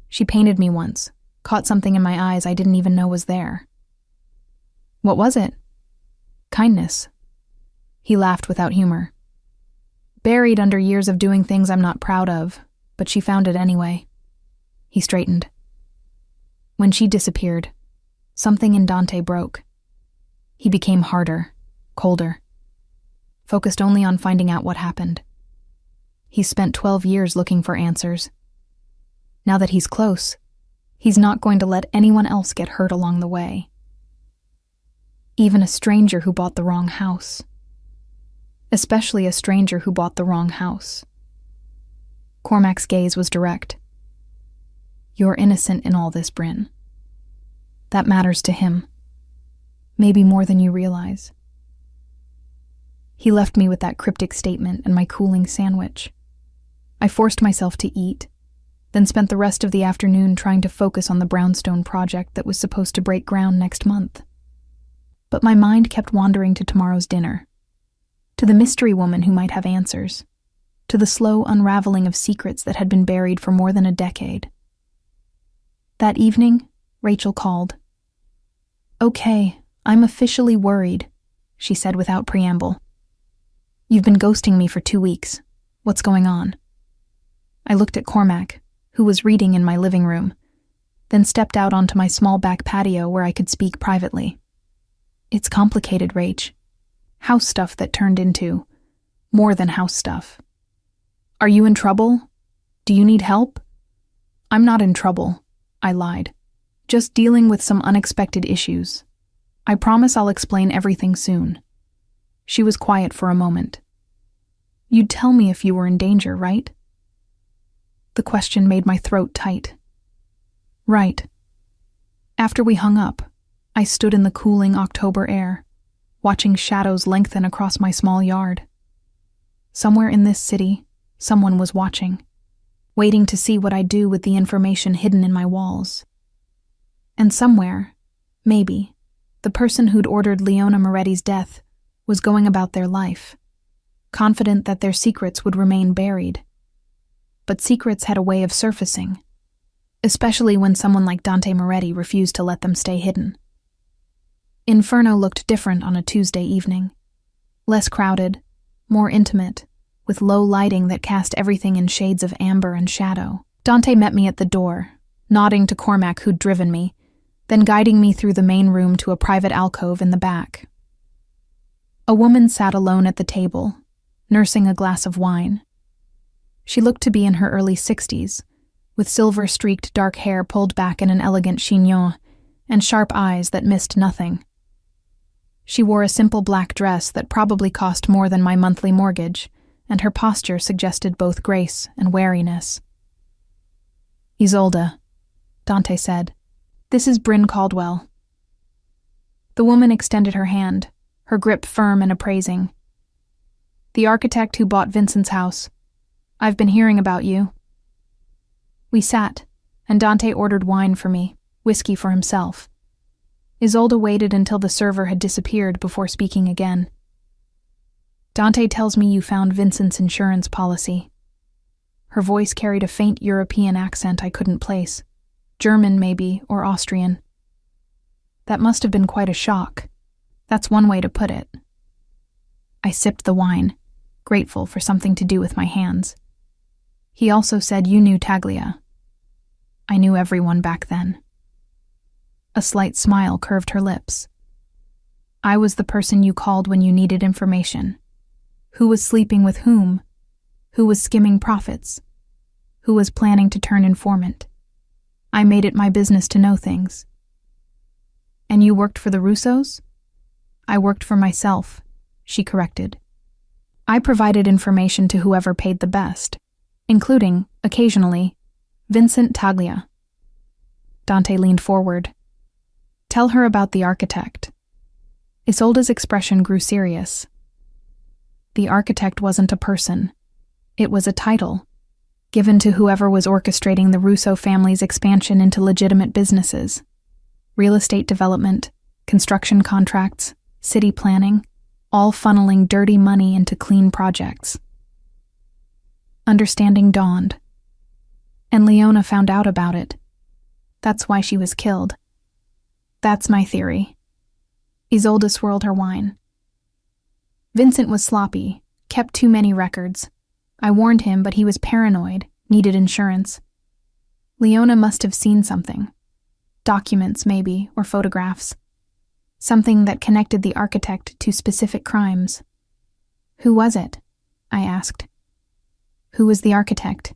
She painted me once, caught something in my eyes I didn't even know was there. What was it? Kindness. He laughed without humor. Buried under years of doing things I'm not proud of, but she found it anyway. He straightened. When she disappeared, something in Dante broke. He became harder, colder, focused only on finding out what happened. He spent 12 years looking for answers. Now that he's close, he's not going to let anyone else get hurt along the way. Even a stranger who bought the wrong house. Especially a stranger who bought the wrong house. Cormac's gaze was direct. You're innocent in all this, Bryn. That matters to him. Maybe more than you realize. He left me with that cryptic statement and my cooling sandwich. I forced myself to eat, then spent the rest of the afternoon trying to focus on the brownstone project that was supposed to break ground next month. But my mind kept wandering to tomorrow's dinner, to the mystery woman who might have answers, to the slow unraveling of secrets that had been buried for more than a decade. That evening, Rachel called. "Okay, I'm officially worried," she said without preamble. "You've been ghosting me for 2 weeks. What's going on?" I looked at Cormac, who was reading in my living room, then stepped out onto my small back patio where I could speak privately. It's complicated, Rach. House stuff that turned into more than house stuff. Are you in trouble? Do you need help? I'm not in trouble, I lied. Just dealing with some unexpected issues. I promise I'll explain everything soon. She was quiet for a moment. You'd tell me if you were in danger, right? The question made my throat tight. Right. After we hung up, I stood in the cooling October air, watching shadows lengthen across my small yard. Somewhere in this city, someone was watching, waiting to see what I do with the information hidden in my walls. And somewhere, maybe, the person who'd ordered Leona Moretti's death was going about their life, confident that their secrets would remain buried. But secrets had a way of surfacing, especially when someone like Dante Moretti refused to let them stay hidden. Inferno looked different on a Tuesday evening. Less crowded, more intimate, with low lighting that cast everything in shades of amber and shadow. Dante met me at the door, nodding to Cormac who'd driven me, then guiding me through the main room to a private alcove in the back. A woman sat alone at the table, nursing a glass of wine. She looked to be in her early 60s, with silver-streaked dark hair pulled back in an elegant chignon, and sharp eyes that missed nothing. She wore a simple black dress that probably cost more than my monthly mortgage, and her posture suggested both grace and wariness. Isolde, Dante said. This is Bryn Caldwell. The woman extended her hand, her grip firm and appraising. The architect who bought Vincent's house. I've been hearing about you. We sat, and Dante ordered wine for me, whiskey for himself. Isolde waited until the server had disappeared before speaking again. Dante tells me you found Vincent's insurance policy. Her voice carried a faint European accent I couldn't place. German, maybe, or Austrian. That must have been quite a shock. That's one way to put it. I sipped the wine, grateful for something to do with my hands. He also said you knew Taglia. I knew everyone back then. A slight smile curved her lips. I was the person you called when you needed information. Who was sleeping with whom? Who was skimming profits? Who was planning to turn informant? I made it my business to know things. And you worked for the Russos? I worked for myself, she corrected. I provided information to whoever paid the best, including, occasionally, Vincent Taglia. Dante leaned forward. Tell her about the architect. Isolde's expression grew serious. The architect wasn't a person. It was a title, given to whoever was orchestrating the Russo family's expansion into legitimate businesses. Real estate development, construction contracts, city planning, all funneling dirty money into clean projects. Understanding dawned. And Leona found out about it. That's why she was killed. That's my theory. Isolde swirled her wine. Vincent was sloppy, kept too many records. I warned him, but he was paranoid, needed insurance. Leona must have seen something. Documents, maybe, or photographs. Something that connected the architect to specific crimes. Who was it? I asked. Who was the architect?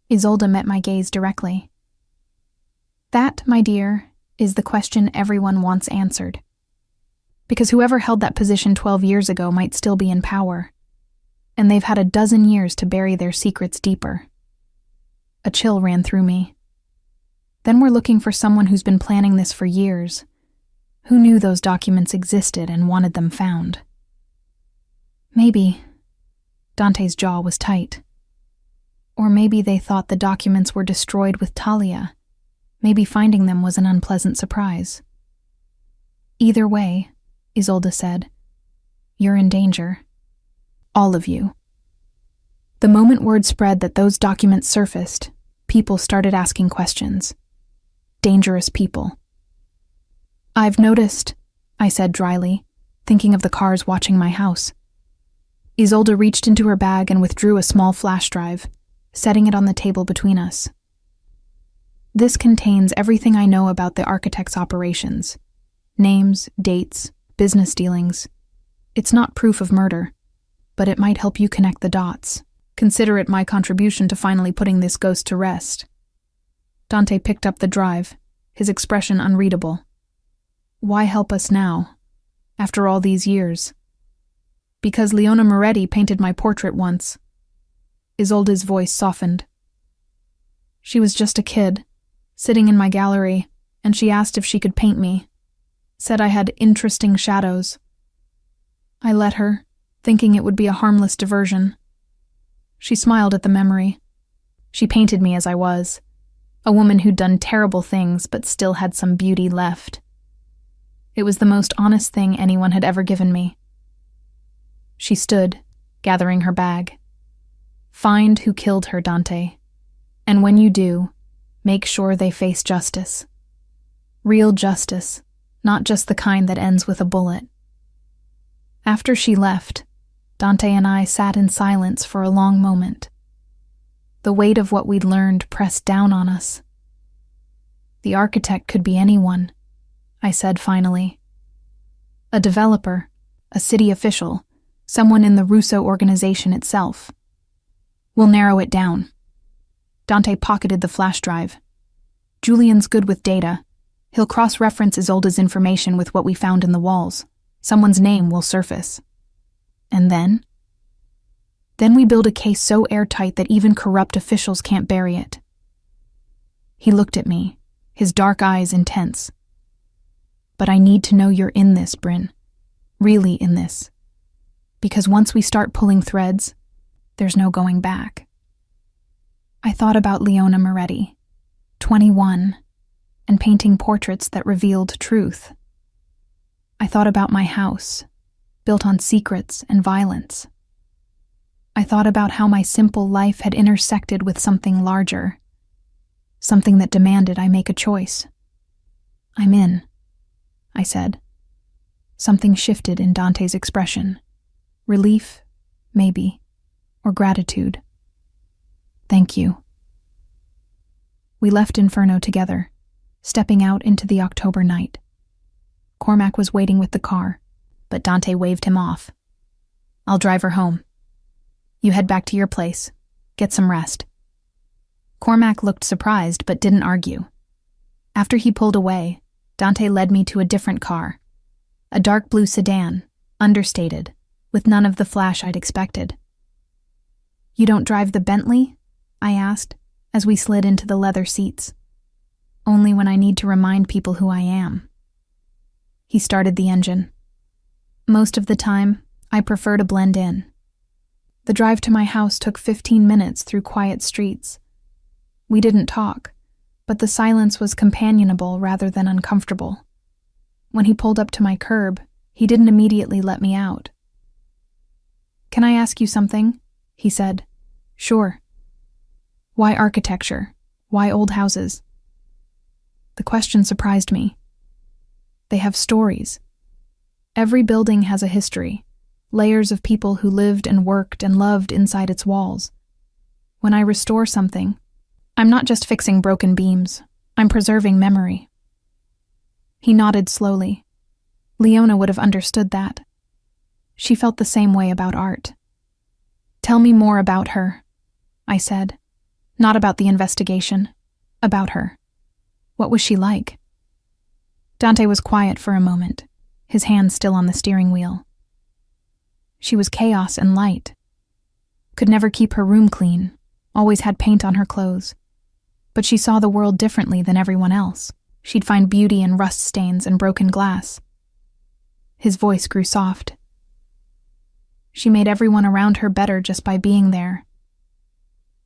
Isolde met my gaze directly. That, my dear, is the question everyone wants answered. Because whoever held that position 12 years ago might still be in power, and they've had a dozen years to bury their secrets deeper. A chill ran through me. Then we're looking for someone who's been planning this for years, who knew those documents existed and wanted them found. Maybe. Dante's jaw was tight. Or maybe they thought the documents were destroyed with Talia. Maybe finding them was an unpleasant surprise. Either way, Isolde said, you're in danger. All of you. The moment word spread that those documents surfaced, people started asking questions. Dangerous people. I've noticed, I said dryly, thinking of the cars watching my house. Isolde reached into her bag and withdrew a small flash drive, setting it on the table between us. This contains everything I know about the architect's operations. Names, dates, business dealings. It's not proof of murder, but it might help you connect the dots. Consider it my contribution to finally putting this ghost to rest. Dante picked up the drive, his expression unreadable. Why help us now, after all these years? Because Leona Moretti painted my portrait once. Isolde's voice softened. She was just a kid, sitting in my gallery, and she asked if she could paint me. Said I had interesting shadows. I let her, thinking it would be a harmless diversion. She smiled at the memory. She painted me as I was, a woman who'd done terrible things but still had some beauty left. It was the most honest thing anyone had ever given me. She stood, gathering her bag. Find who killed her, Dante. And when you do, make sure they face justice. Real justice, not just the kind that ends with a bullet. After she left, Dante and I sat in silence for a long moment. The weight of what we'd learned pressed down on us. The architect could be anyone, I said finally. A developer, a city official, someone in the Russo organization itself. We'll narrow it down. Dante pocketed the flash drive. Julian's good with data. He'll cross-reference Isolde's information with what we found in the walls. Someone's name will surface. And then? Then we build a case so airtight that even corrupt officials can't bury it. He looked at me, his dark eyes intense. But I need to know you're in this, Bryn. Really in this. Because once we start pulling threads, there's no going back. I thought about Leona Moretti, 21, and painting portraits that revealed truth. I thought about my house, built on secrets and violence. I thought about how my simple life had intersected with something larger, something that demanded I make a choice. I'm in, I said. Something shifted in Dante's expression. Relief, maybe, or gratitude. Thank you. We left Inferno together, stepping out into the October night. Cormac was waiting with the car, but Dante waved him off. I'll drive her home. You head back to your place. Get some rest. Cormac looked surprised but didn't argue. After he pulled away, Dante led me to a different car. A dark blue sedan, understated, with none of the flash I'd expected. You don't drive the Bentley? I asked, as we slid into the leather seats. Only when I need to remind people who I am. He started the engine. Most of the time, I prefer to blend in. The drive to my house took 15 minutes through quiet streets. We didn't talk, but the silence was companionable rather than uncomfortable. When he pulled up to my curb, he didn't immediately let me out. "Can I ask you something?" he said. "Sure." "Why architecture? Why old houses?" The question surprised me. They have stories. Every building has a history, layers of people who lived and worked and loved inside its walls. When I restore something, I'm not just fixing broken beams, I'm preserving memory. He nodded slowly. Leona would have understood that. She felt the same way about art. "Tell me more about her," I said. "Not about the investigation, about her. What was she like?" Dante was quiet for a moment, his hand still on the steering wheel. "She was chaos and light. Could never keep her room clean, always had paint on her clothes. But she saw the world differently than everyone else. She'd find beauty in rust stains and broken glass." His voice grew soft. "She made everyone around her better just by being there.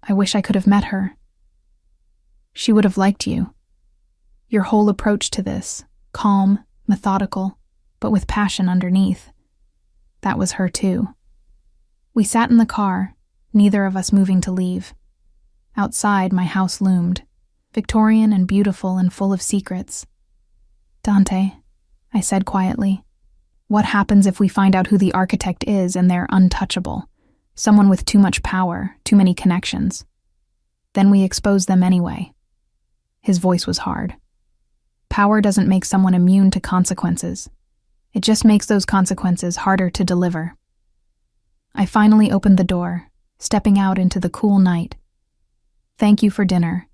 I wish I could have met her. She would have liked you. Your whole approach to this, calm, methodical, but with passion underneath. That was her too." We sat in the car, neither of us moving to leave. Outside, my house loomed, Victorian and beautiful and full of secrets. "Dante," I said quietly, "what happens if we find out who the architect is and they're untouchable? Someone with too much power, too many connections. Then we expose them anyway." His voice was hard. "Power doesn't make someone immune to consequences. It just makes those consequences harder to deliver." I finally opened the door, stepping out into the cool night. "Thank you for dinner,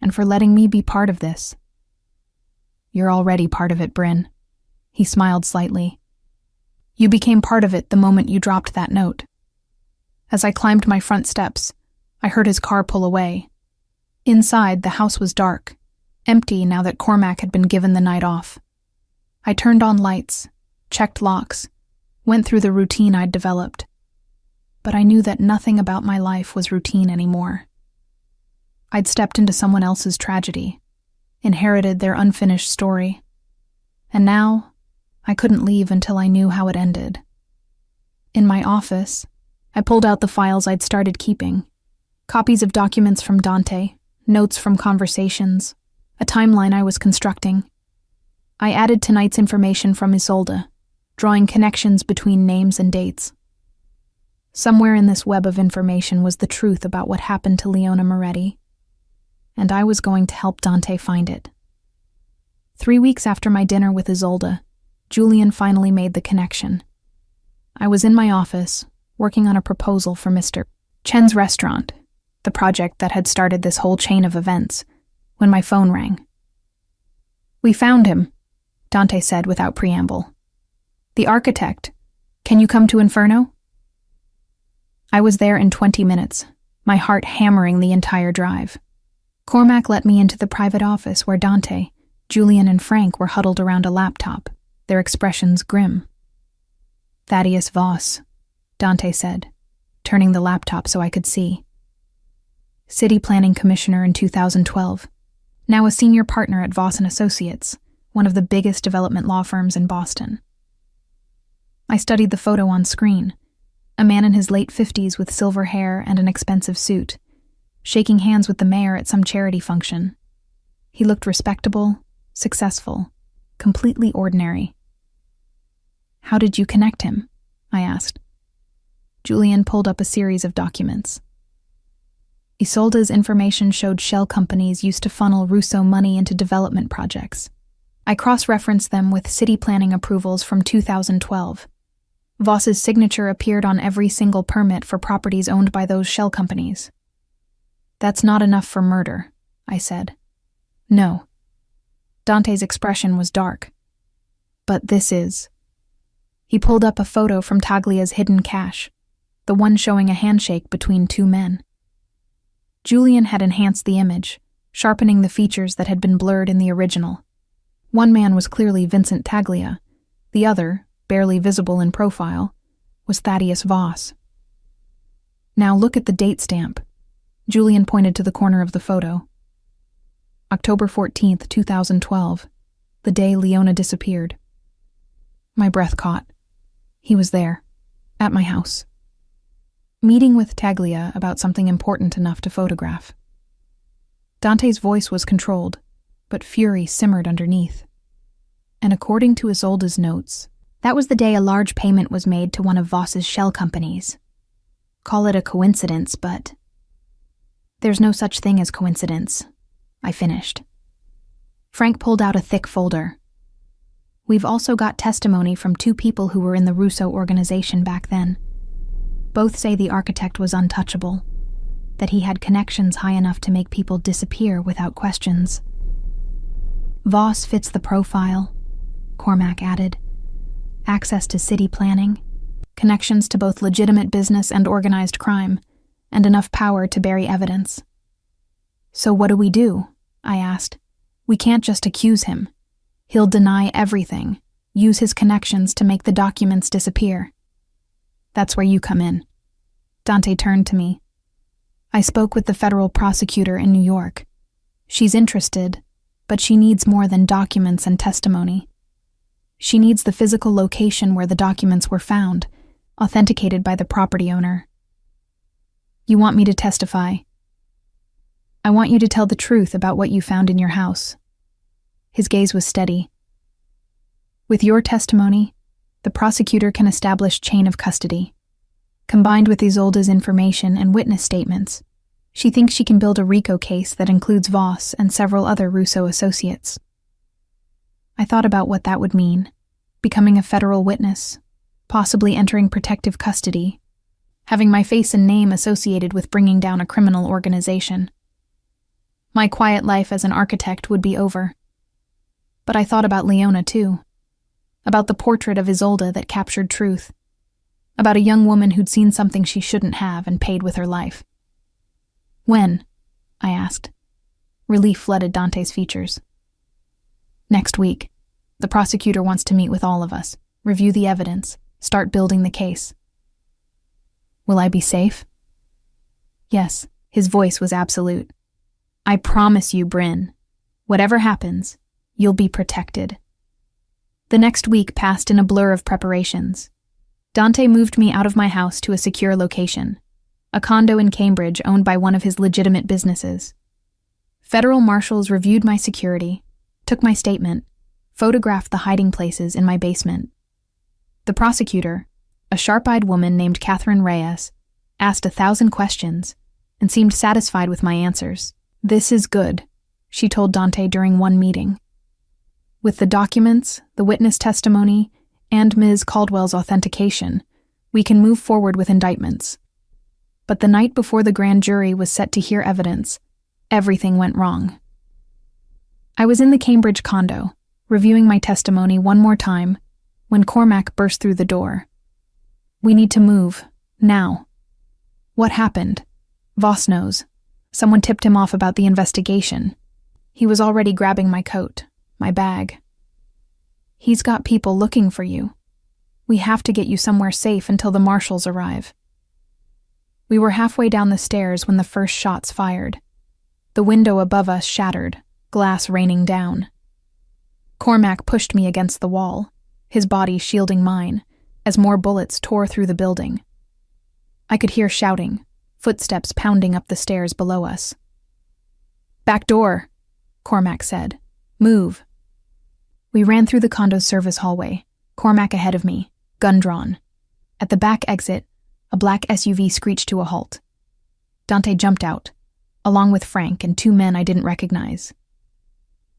and for letting me be part of this." "You're already part of it, Bryn." He smiled slightly. "You became part of it the moment you dropped that note." As I climbed my front steps, I heard his car pull away. Inside, the house was dark, empty now that Cormac had been given the night off. I turned on lights, checked locks, went through the routine I'd developed. But I knew that nothing about my life was routine anymore. I'd stepped into someone else's tragedy, inherited their unfinished story, and now I couldn't leave until I knew how it ended. In my office, I pulled out the files I'd started keeping, copies of documents from Dante, notes from conversations, a timeline I was constructing. I added tonight's information from Isolde, drawing connections between names and dates. Somewhere in this web of information was the truth about what happened to Leona Moretti, and I was going to help Dante find it. 3 weeks after my dinner with Isolde, Julian finally made the connection. I was in my office, working on a proposal for Mr. Chen's restaurant, the project that had started this whole chain of events, when my phone rang. "We found him," Dante said without preamble. "The architect. Can you come to Inferno?" I was there in 20 minutes, my heart hammering the entire drive. Cormac let me into the private office where Dante, Julian, and Frank were huddled around a laptop, their expressions grim. "Thaddeus Voss," Dante said, turning the laptop so I could see. "City Planning Commissioner in 2012, now a senior partner at Voss & Associates, one of the biggest development law firms in Boston." I studied the photo on screen, a man in his late 50s with silver hair and an expensive suit, shaking hands with the mayor at some charity function. He looked respectable, successful, completely ordinary. "How did you connect him?" I asked. Julian pulled up a series of documents. Isolde's information showed shell companies used to funnel Russo money into development projects. I cross-referenced them with city planning approvals from 2012. Voss's signature appeared on every single permit for properties owned by those shell companies. "That's not enough for murder," I said. "No." Dante's expression was dark. "But this is." He pulled up a photo from Taglia's hidden cache, the one showing a handshake between two men. Julian had enhanced the image, sharpening the features that had been blurred in the original. One man was clearly Vincent Taglia. The other, barely visible in profile, was Thaddeus Voss. Now look at the date stamp. Julian pointed to the corner of the photo. October 14th, 2012, the day Leona disappeared. My breath caught. He was there, at my house, meeting with Taglia about something important enough to photograph. Dante's voice was controlled, but fury simmered underneath. And according to Isolde's notes, that was the day a large payment was made to one of Voss's shell companies. Call it a coincidence, but there's no such thing as coincidence, I finished. Frank pulled out a thick folder. We've also got testimony from 2 people who were in the Russo organization back then. Both say the architect was untouchable, that he had connections high enough to make people disappear without questions. Voss fits the profile, Cormac added. Access to city planning, connections to both legitimate business and organized crime, and enough power to bury evidence. So what do? I asked. We can't just accuse him. He'll deny everything, use his connections to make the documents disappear. That's where you come in. Dante turned to me. I spoke with the federal prosecutor in New York. She's interested, but she needs more than documents and testimony. She needs the physical location where the documents were found, authenticated by the property owner. You want me to testify? I want you to tell the truth about what you found in your house. His gaze was steady. With your testimony, the prosecutor can establish chain of custody. Combined with Isolde's information and witness statements, she thinks she can build a RICO case that includes Voss and several other Russo associates. I thought about what that would mean, becoming a federal witness, possibly entering protective custody, having my face and name associated with bringing down a criminal organization. My quiet life as an architect would be over. But I thought about Leona too, about the portrait of Isolde that captured truth, about a young woman who'd seen something she shouldn't have and paid with her life. When? I asked. Relief flooded Dante's features. Next week. The prosecutor wants to meet with all of us, review the evidence, start building the case. Will I be safe? Yes, his voice was absolute. I promise you, Bryn, whatever happens, you'll be protected. The next week passed in a blur of preparations. Dante moved me out of my house to a secure location, a condo in Cambridge owned by one of his legitimate businesses. Federal marshals reviewed my security, took my statement, photographed the hiding places in my basement. The prosecutor, a sharp-eyed woman named Catherine Reyes, asked 1,000 questions and seemed satisfied with my answers. This is good, she told Dante during one meeting. With the documents, the witness testimony, and Ms. Caldwell's authentication, we can move forward with indictments. But the night before the grand jury was set to hear evidence, everything went wrong. I was in the Cambridge condo, reviewing my testimony one more time, when Cormac burst through the door. We need to move, now. What happened? Voss knows. Someone tipped him off about the investigation. He was already grabbing my coat, my bag. He's got people looking for you. We have to get you somewhere safe until the marshals arrive. We were halfway down the stairs when the first shots fired. The window above us shattered, glass raining down. Cormac pushed me against the wall, his body shielding mine, as more bullets tore through the building. I could hear shouting, footsteps pounding up the stairs below us. Back door, Cormac said. Move. We ran through the condo's service hallway, Cormac ahead of me, gun drawn. At the back exit, a black SUV screeched to a halt. Dante jumped out, along with Frank and 2 men I didn't recognize.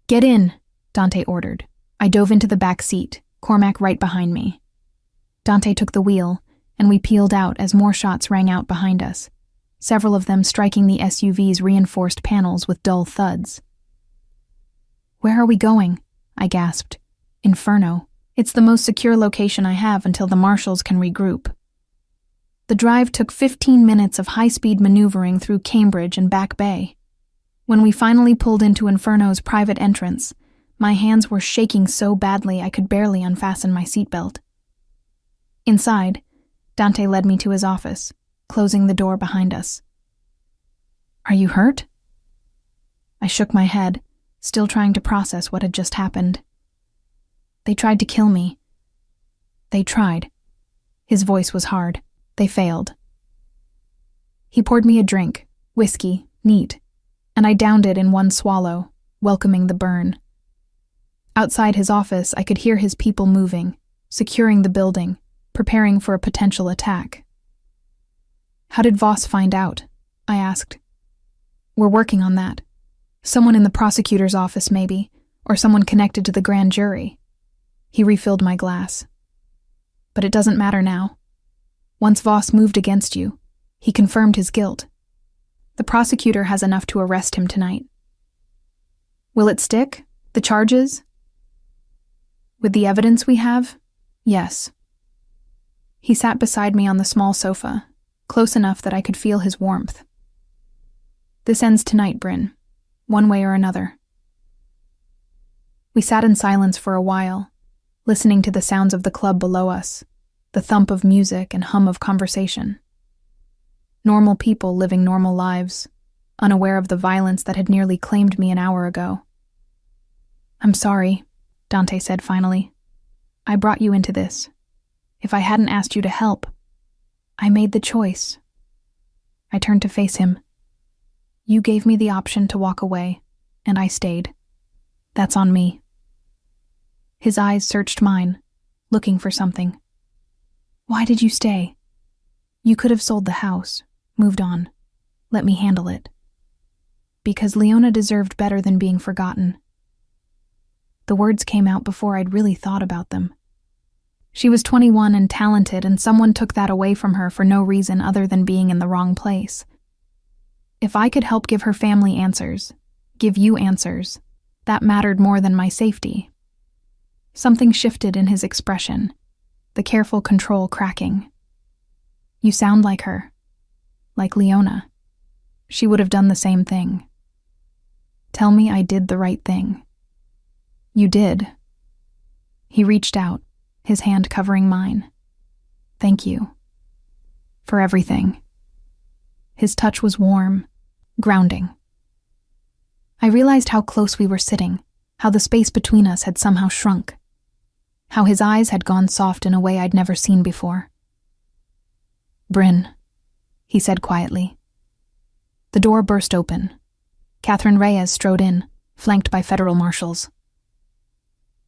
Get in, Dante ordered. I dove into the back seat, Cormac right behind me. Dante took the wheel, and we peeled out as more shots rang out behind us, several of them striking the SUV's reinforced panels with dull thuds. Where are we going? I gasped. Inferno. It's the most secure location I have until the marshals can regroup. The drive took 15 minutes of high-speed maneuvering through Cambridge and Back Bay. When we finally pulled into Inferno's private entrance, My hands were shaking so badly I could barely unfasten my seatbelt. Inside, Dante led me to his office, closing the door behind us. "Are you hurt?" I shook my head, still trying to process what had just happened. "They tried to kill me." "They tried." His voice was hard. "They failed." He poured me a drink, whiskey, neat, and I downed it in one swallow, welcoming the burn. Outside his office, I could hear his people moving, securing the building, preparing for a potential attack. "How did Voss find out?" I asked. "We're working on that. Someone in the prosecutor's office, maybe, or someone connected to the grand jury." He refilled my glass. "But it doesn't matter now. Once Voss moved against you, he confirmed his guilt. The prosecutor has enough to arrest him tonight." "Will it stick? The charges?" "With the evidence we have? Yes." He sat beside me on the small sofa, close enough that I could feel his warmth. "This ends tonight, Bryn, one way or another." We sat in silence for a while, listening to the sounds of the club below us, the thump of music and hum of conversation. Normal people living normal lives, unaware of the violence that had nearly claimed me an hour ago. "I'm sorry," Dante said finally. "I brought you into this. If I hadn't asked you to help, I made the choice." I turned to face him. "You gave me the option to walk away, and I stayed. That's on me." His eyes searched mine, looking for something. "Why did you stay? You could have sold the house, moved on, let me handle it." "Because Leona deserved better than being forgotten." The words came out before I'd really thought about them. She was 21 and talented, and someone took that away from her for no reason other than being in the wrong place. If I could help give her family answers, give you answers, that mattered more than my safety. Something shifted in his expression, the careful control cracking. "You sound like her. Like Leona. She would have done the same thing. Tell me I did the right thing." "You did." He reached out, his hand covering mine. "Thank you. For everything." His touch was warm, grounding. I realized how close we were sitting, how the space between us had somehow shrunk, how his eyes had gone soft in a way I'd never seen before. "Bryn," he said quietly. The door burst open. Catherine Reyes strode in, flanked by federal marshals.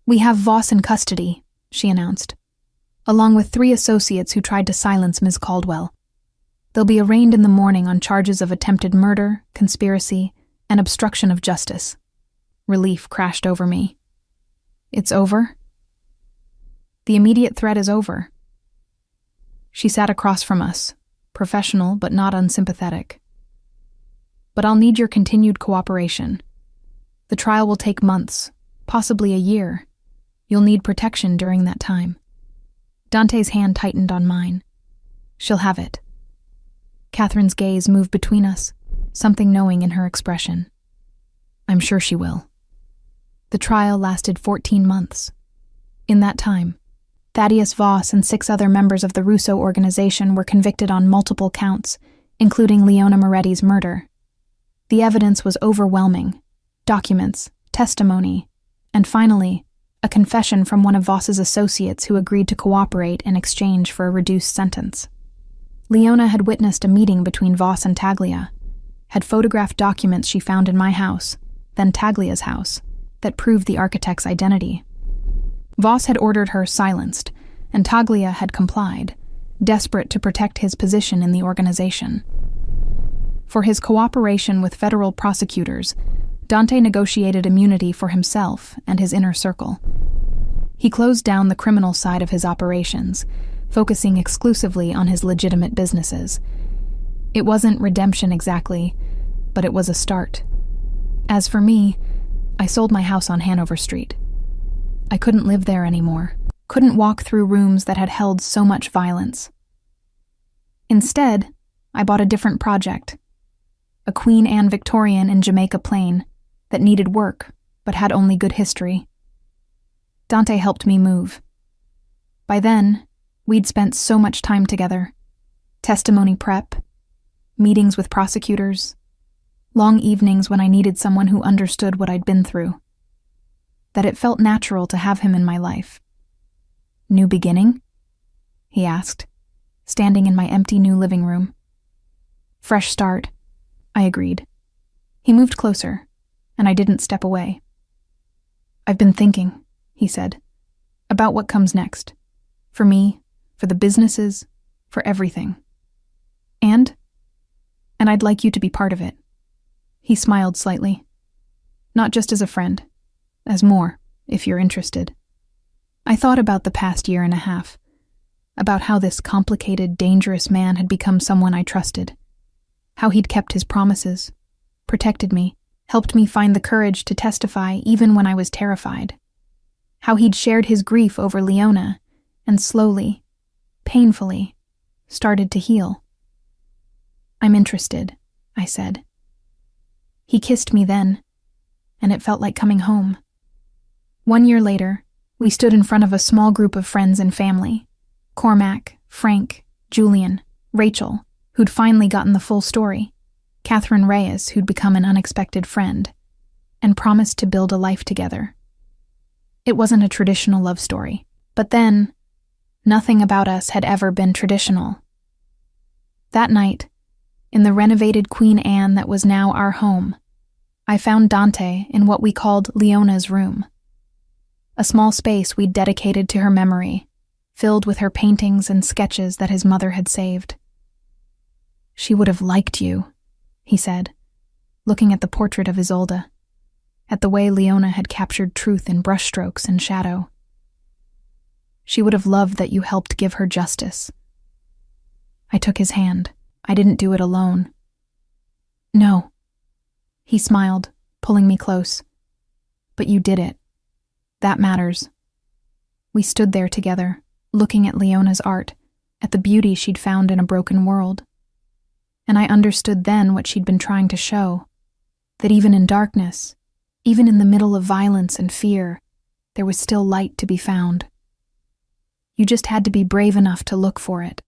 "We have Voss in custody," she announced, along with 3 associates who tried to silence Ms. Caldwell. "They'll be arraigned in the morning on charges of attempted murder, conspiracy, and obstruction of justice." Relief crashed over me. "It's over?" "The immediate threat is over." She sat across from us, professional but not unsympathetic. "But I'll need your continued cooperation. The trial will take months, possibly a year. You'll need protection during that time." Dante's hand tightened on mine. "She'll have it." Catherine's gaze moved between us, something knowing in her expression. "I'm sure she will." The trial lasted 14 months. In that time, Thaddeus Voss and 6 other members of the Russo organization were convicted on multiple counts, including Leona Moretti's murder. The evidence was overwhelming: documents, testimony, and finally, a confession from one of Voss's associates who agreed to cooperate in exchange for a reduced sentence. Leona had witnessed a meeting between Voss and Taglia, had photographed documents she found in my house, then Taglia's house, that proved the architect's identity. Voss had ordered her silenced, and Taglia had complied, desperate to protect his position in the organization. For his cooperation with federal prosecutors, Dante negotiated immunity for himself and his inner circle. He closed down the criminal side of his operations, focusing exclusively on his legitimate businesses. It wasn't redemption exactly, but it was a start. As for me, I sold my house on Hanover Street. I couldn't live there anymore, couldn't walk through rooms that had held so much violence. Instead, I bought a different project, a Queen Anne Victorian in Jamaica Plain that needed work, but had only good history. Dante helped me move. By then, we'd spent so much time together. Testimony prep, meetings with prosecutors, long evenings when I needed someone who understood what I'd been through. That it felt natural to have him in my life. New beginning? He asked, standing in my empty new living room. Fresh start, I agreed. He moved closer, and I didn't step away. I've been thinking, he said, about what comes next. For me, for the businesses, for everything. And I'd like you to be part of it. He smiled slightly. Not just as a friend, as more, if you're interested. I thought about the past year and a half, about how this complicated, dangerous man had become someone I trusted, how he'd kept his promises, protected me, helped me find the courage to testify even when I was terrified, how he'd shared his grief over Leona and slowly, painfully, started to heal. I'm interested, I said. He kissed me then, and it felt like coming home. 1 year later, we stood in front of a small group of friends and family. Cormac, Frank, Julian, Rachel, who'd finally gotten the full story, Catherine Reyes, who'd become an unexpected friend, and promised to build a life together. It wasn't a traditional love story, but then, nothing about us had ever been traditional. That night, in the renovated Queen Anne that was now our home, I found Dante in what we called Leona's room. A small space we'd dedicated to her memory, filled with her paintings and sketches that his mother had saved. She would have liked you, he said, looking at the portrait of Isolde, at the way Leona had captured truth in brushstrokes and shadow. She would have loved that you helped give her justice. I took his hand. I didn't do it alone. No. He smiled, pulling me close. But you did it. That matters. We stood there together, looking at Leona's art, at the beauty she'd found in a broken world. And I understood then what she'd been trying to show, that even in darkness, even in the middle of violence and fear, there was still light to be found. You just had to be brave enough to look for it.